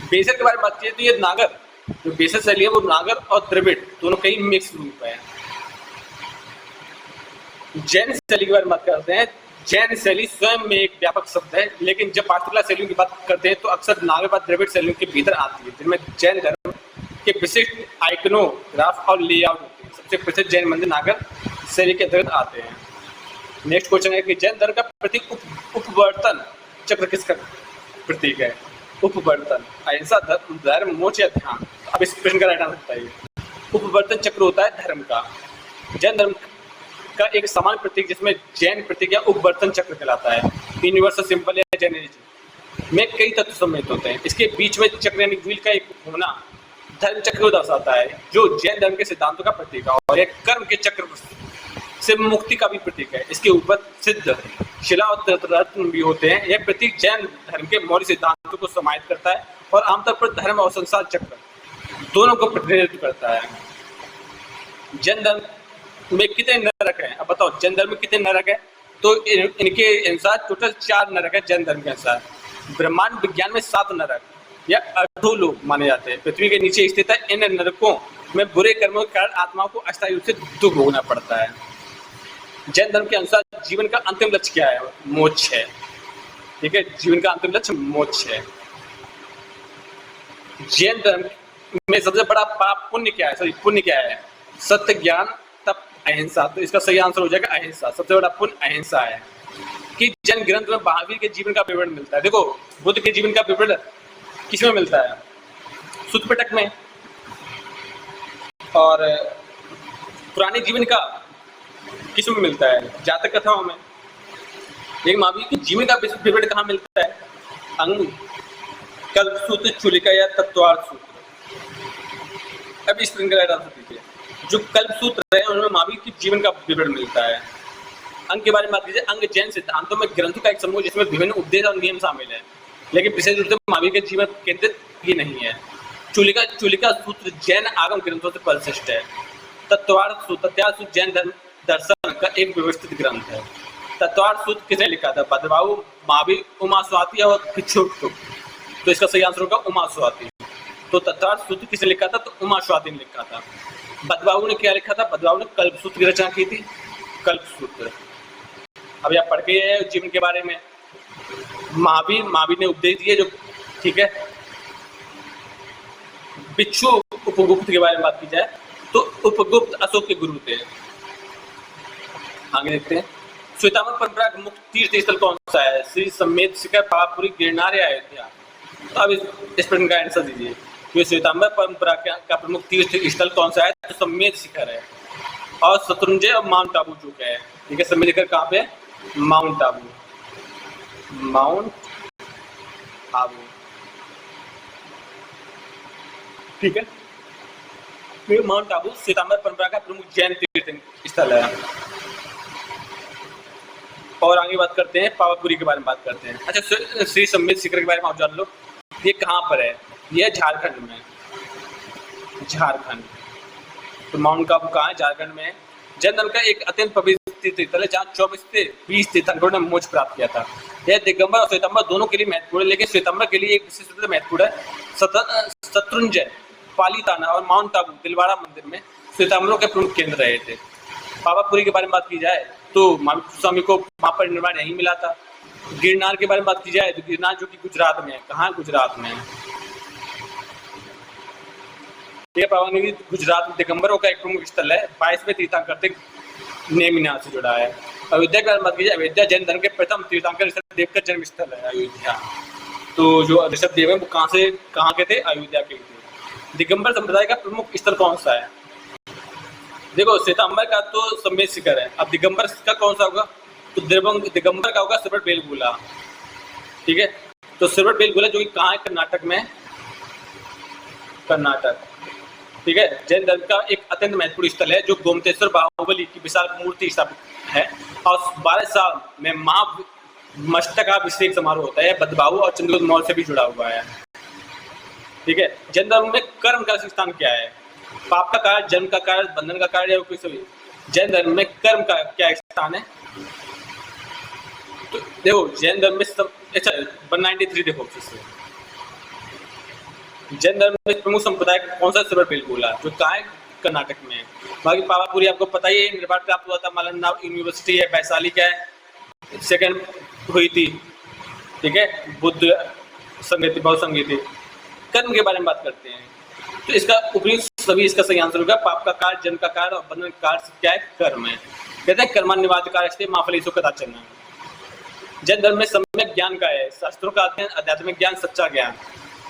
बेसर के बारे में बात की तो ये नागर जो बेसर शैली है वो नागर और द्रविड़ दोनों कई मिक्स रूप है। जैन शैली के बारे में बात करते हैं। जैन शैली स्वयं में एक व्यापक शब्द है, लेकिन जब वास्तुकला शैलियों की बात करते हैं तो अक्सर नागर व द्रविड़ शैलियों के भीतर आती है, जिनमें जैन धर्म के विशिष्ट आइकनोग्राफ और लेआउट होते हैं। सबसे प्रसिद्ध जैन मंदिर नागर शैली के अंतर्गत आते हैं। नेक्स्ट क्वेश्चन है कि जैन धर्म का प्रतीक उपवर्तन चक्र किसका प्रतीक है? उपवर्तन, अहिंसा, धर्म, मोक्ष या ध्यान। अब इस प्रश्न का राइट आंसर बताइए। उपवर्तन चक्र होता है धर्म का। जैन धर्म का एक समान प्रतीक जिसमें जैन प्रतीक या उपवर्तन चक्र कहलाता है। यूनिवर्सल सिंबल या जैनिज्म में कई तत्व सम्मिलित होते हैं। इसके बीच में चक्र यानी व्हील का एक होना धर्म चक्र को दर्शाता है, जो जैन धर्म के सिद्धांतों का प्रतीक है, और यह कर्म के चक्र से मुक्ति का भी प्रतीक है। इसके ऊपर सिद्ध शिला और रत्न भी होते हैं। यह प्रतीक जैन धर्म के मौलिक सिद्धांतों को समाहित करता है और आमतौर पर धर्म और संसार चक्र दोनों को प्रतिनिधित्व करता है। जैन धर्म में कितने नरक हैं? अब बताओ जैन धर्म में कितने नरक हैं? तो इनके अनुसार टोटल 4 नरक है। जैन धर्म के अनुसार ब्रह्मांड विज्ञान में 7 नरक या अधोलोक माने जाते हैं। पृथ्वी के नीचे स्थित है। इन नरकों में बुरे कर्मों के कारण आत्माओं को अस्थायी रूप से दुख भोगना पड़ता है। जैन धर्म के अनुसार जीवन का अंतिम लक्ष्य क्या है? मोक्ष है। ठीक है, जीवन का अंतिम लक्ष्य मोक्ष है। जैन धर्म में सबसे बड़ा पाप पुण्य क्या है? सॉरी, पुण्य क्या है? सत्य, ज्ञान, तप, अहिंसा। तो इसका सही आंसर हो जाएगा अहिंसा। सबसे बड़ा पुण्य अहिंसा है। कि जैन ग्रंथ में महावीर के जीवन का विवरण मिलता है। देखो बुद्ध के जीवन का विवरण किसमें मिलता है? सुत्त पिटक में, और पुराने जीवन का किसमें मिलता है? जातक कथाओं में। लेकिन महावीर के जीवन का विवरण कहाँ मिलता है? अंग, कल्पसूत्र, चूलिका या तत्वार्थ सूत्र। अब इस प्रश्न का राइट आंसर दीजिए। जो कल्पसूत्र है उनमें महावीर के जीवन का विवरण मिलता है। अंग के बारे में बात कीजिए। अंग जैन सिद्धांतों में ग्रंथों का एक समूह जिसमें विभिन्न उपदेश और नियम शामिल है, लेकिन विशेष रूप से महावीर के जीवन केंद्रित ही नहीं है। चूलिका सूत्र जैन आगम ग्रंथों से परिशिष्ट है। तत्वार्थ सूत्र जैन दर्शन का एक व्यवस्थित ग्रंथ है। तत्वार्थ सूत्र किसने लिखा था? बदबाहु, महावीर, उमा स्वाति और भिक्षुक। तो इसका सही आंसर होगा उमा स्वाति। तो तत्वार्थ सूत्र किसने लिखा था? तो उमा स्वाति ने लिखा था। बदबाहु ने क्या लिखा था? बदबाहु ने कल्पसूत्र की रचना की थी। कल्पसूत्र अभी आप पढ़ के आए जीवन के बारे में। महावीर ने उपदेश दिए जो, ठीक है। भिक्षु उपगुप्त के बारे में बात की जाए तो उपगुप्त अशोक के गुरु थे। आगे देखते हैं। श्वेतांबर परंपरा का मुख्य तीर्थ स्थल कौन सा है? श्री समेत शिखर, पावापुरी, गिरनार या अयोध्या। तो अब इस प्रश्न का आंसर दीजिए। ये श्वेतांबर परंपरा का प्रमुख तीर्थ स्थल कौन सा है? तो समेत शिखर है। और शत्रुंजय और माउंट आबू जो है, ठीक है। समेत शिखर कहाँ पे? माउंट आबू। माउंट आबू, ठीक है। तो माउंट आबू श्वेतांबर परंपरा का प्रमुख जैन तीर्थ स्थल है। और आगे बात करते हैं पावापुरी के बारे में बात करते हैं। अच्छा, श्री समेत शिखर के बारे में आप जान लो। ये कहाँ पर है? ये झारखंड में। झारखंड। तो माउंट आबू कहाँ है? झारखंड में। जैन धर्म का एक अत्यंत पवित्र तीर्थस्थल है जहाँ 24 से 20 तीर्थंकरों ने मोक्ष प्राप्त किया था। यह दिगंबर और श्वेतांबर दोनों के लिए महत्वपूर्ण है, लेकिन श्वेतांबर के लिए एक विशिष्ट महत्वपूर्ण है। शत्रुंजय, पालीताना और माउंट आबू दिलवाड़ा मंदिर में श्वेतांबरों के प्रमुख केंद्र रहे थे। पावापुरी के बारे में बात की जाए तो महावीर स्वामी को वहाँ पर निर्माण नहीं मिला था। गिरनार के बारे में बात की जाए तो गिरनार जो कि गुजरात में है। कहाँ? गुजरात में। यह पावापुरी गुजरात में दिगंबरों का एक प्रमुख स्थल है। 22वें तीर्थंकर थे, नेमिनाथ से जुड़ा है। अयोध्या की बात की जाए, अयोध्या जैन धर्म के प्रथम तीर्थंकर ऋषभदेव का जन्म स्थल है अयोध्या। तो जो ऋषभदेव है वो कहाँ के थे? अयोध्या के थे। दिगंबर संप्रदाय का प्रमुख स्थल कौन सा है? देखो श्वेतांबर का तो समेत शिखर है। अब दिगंबर का कौन सा होगा? तो दिगंबर का होगा सिरवट बेलगोला, ठीक है। तो सिरवट बेलगोला जो कि कहाँ है? कर्नाटक में। कर्नाटक, ठीक है। जैन धर्म का एक अत्यंत महत्वपूर्ण स्थल है जो गोमतेश्वर बाहुबली की विशाल मूर्ति स्थापित है और 12 साल में मस्तकाभिषेक समारोह होता है। बदबाहु और चंद्रगुप्त मौर्य से भी जुड़ा हुआ है, ठीक है। जैन धर्म में कर्म का स्थान क्या है? पाप का कारण, जन्म का कारण, बंधन का कारण या कोई सभी। जैन धर्म में कर्म का क्या स्थान है? तो देखो जैन धर्म में सब अच्छा 193 देखो फिर से जैन धर्म में प्रमुख संप्रदाय कौन सा सर्वर बिल बोला जो कहाँ है कर्नाटक में है। बाकी पावापुरी आपको पता ही है निर्माण प्राप्त हुआ था नालंदा यूनिवर्सिटी है वैशाली का है सेकंड हुई थी ठीक है बुद्ध संगति बहुत संगति कर्म के बारे में बात करते हैं तो इसका उपयुक्त सभी इसका सही आंसर होगा पाप का कार्य जन्म का कार्य और बंधन का कार्य क्या है कर्म है कहते हैं कर्मान्यवाद कार्य माफलीसो कदाचन है। जैन धर्म में सम्यक ज्ञान का है शास्त्रों का अध्ययन आध्यात्मिक ज्ञान सच्चा ज्ञान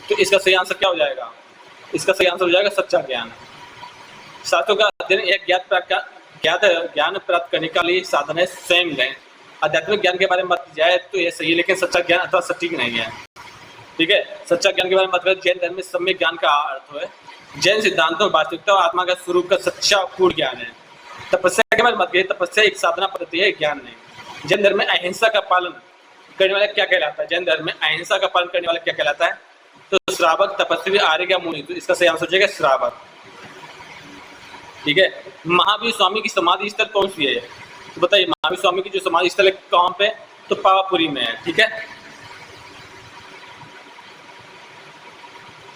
तो इसका सही आंसर क्या हो जाएगा इसका सही आंसर हो जाएगा सच्चा ज्ञान। शास्त्रों का अध्ययन एक ज्ञान प्राप्त करने का लिए साधन है स्वयं ज्ञान। आध्यात्मिक ज्ञान के बारे में बात की जाए तो यह सही है लेकिन सच्चा ज्ञान अथवा सटीक नहीं है ठीक है। सच्चा ज्ञान के बारे में बात करें जैन धर्म में सम्यक ज्ञान का अर्थ है जैन सिद्धांतों वास्तविकता और आत्मा का स्वरूप का सच्चा पूर्ण ज्ञान है। तपस्या के बारे में बात करें तपस्या एक साधना पद्धति है ज्ञान नहीं। जैन धर्म में अहिंसा का पालन करने वाला क्या कहलाता है जैन धर्म में अहिंसा का पालन करने वाला क्या कहलाता है तो श्रावक तपस्वी आर्य या मुनि तो इसका सही आंसर हो जाएगा श्रावक ठीक है। महावीर स्वामी की समाधि स्थल कौन सी है तो बताइए महावीर स्वामी की जो समाधि स्थल है कहाँ पे तो पावापुरी में है ठीक है।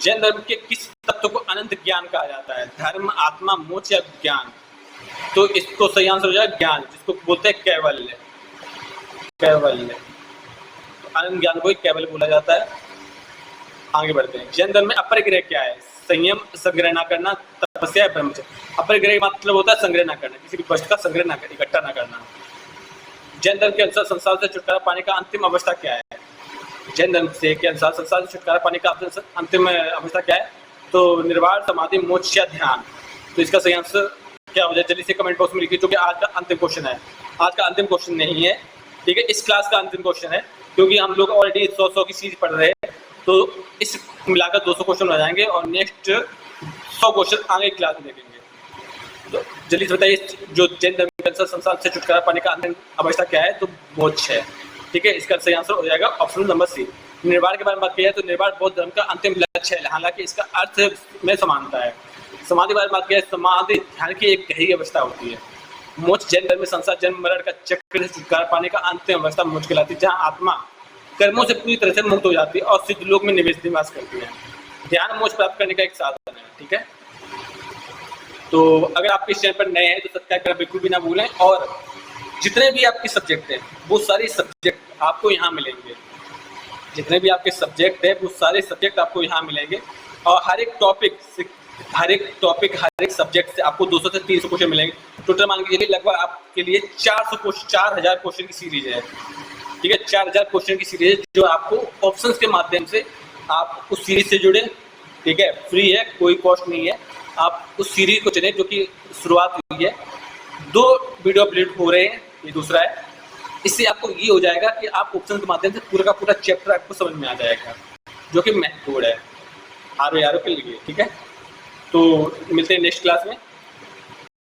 जैन धर्म के किस तत्व को अनंत ज्ञान कहा जाता है धर्म आत्मा मोक्ष या ज्ञान तो इसको सही आंसर हो जाएगा ज्ञान जिसको बोलते हैं कैवल्य कैवल्य अनंत ज्ञान को ही कैवल्य बोला जाता है। आगे बढ़ते हैं जैन धर्म में अपरिग्रह क्या है संयम संग्रह ना करना तपस्या ब्रह्मचर्य। अपरिग्रह का मतलब होता है संग्रह ना करना किसी भी वस्तु का संग्रह ना करना इकट्ठा ना करना। जैन धर्म के अनुसार संसार से छुटकारा पाने का अंतिम अवस्था क्या है जैन धर्म से के अनुसार संसार से छुटकारा पाने का अंतिम अवस्था क्या है तो निर्वाण समाधि मोक्ष या ध्यान तो इसका सही आंसर क्या हो जाए जल्दी से कमेंट बॉक्स में लिखिए क्योंकि आज का अंतिम क्वेश्चन है। आज का अंतिम क्वेश्चन नहीं है ठीक है इस क्लास का अंतिम क्वेश्चन है क्योंकि हम लोग ऑलरेडी 100 की सीरीज पढ़ रहे हैं तो इस मिलाकर 200 क्वेश्चन हो जाएंगे और नेक्स्ट 100 क्वेश्चन आगे क्लास में देखेंगे। तो जल्दी से बताइए जो जैन धर्म के अनुसार संसार से छुटकारा पाने का अंतिम अवस्था क्या है तो मोक्ष है ठीक है। इसका सही आंसर हो जाएगा ऑप्शन नंबर सी। निर्वाण के बारे में बात की है तो निर्वाण बौद्ध धर्म का अंतिम लक्ष्य है हालांकि इसका अर्थ में समानता है। समाधि के बारे में बात की है समाधि ध्यान की एक गहरी अवस्था होती है। मोक्ष जैन धर्म में संसार जन्म मरण का चक्र से छुटकारा पाने का अंतिम अवस्था मोक्ष कहलाती है जहाँ आत्मा कर्मों से पूरी तरह से मुक्त हो जाती है और सिद्ध लोक में निवास करती है। ध्यान मोक्ष प्राप्त करने का एक साधन है ठीक है। तो अगर आप इस चैनल पर नए हैं तो सब्सक्राइब करना बिल्कुल भी ना भूलें और जितने भी आपके सब्जेक्ट हैं वो सारे सब्जेक्ट आपको यहाँ मिलेंगे। जितने भी आपके सब्जेक्ट हैं वो सारे सब्जेक्ट आपको यहाँ मिलेंगे और हर एक सब्जेक्ट से आपको 200 से 300 क्वेश्चन मिलेंगे। टोटल मान के चलिए लगभग आपके लिए 4000 क्वेश्चन की सीरीज है ठीक है। 4000 क्वेश्चन की सीरीज है जो आपको ऑप्शंस के माध्यम से आप उस सीरीज से जुड़े ठीक है। फ्री है कोई कॉस्ट नहीं है आप उस सीरीज को चुनें जो कि शुरुआत हुई है 2 वीडियो अपलोड हो रहे हैं ये दूसरा है। इससे आपको ये हो जाएगा कि आप ऑप्शन के माध्यम से पूरा का पूरा चैप्टर आपको समझ में आ जाएगा जो कि महत्वपूर्ण है आर के लिए ठीक है। तो मिलते हैं नेक्स्ट क्लास में।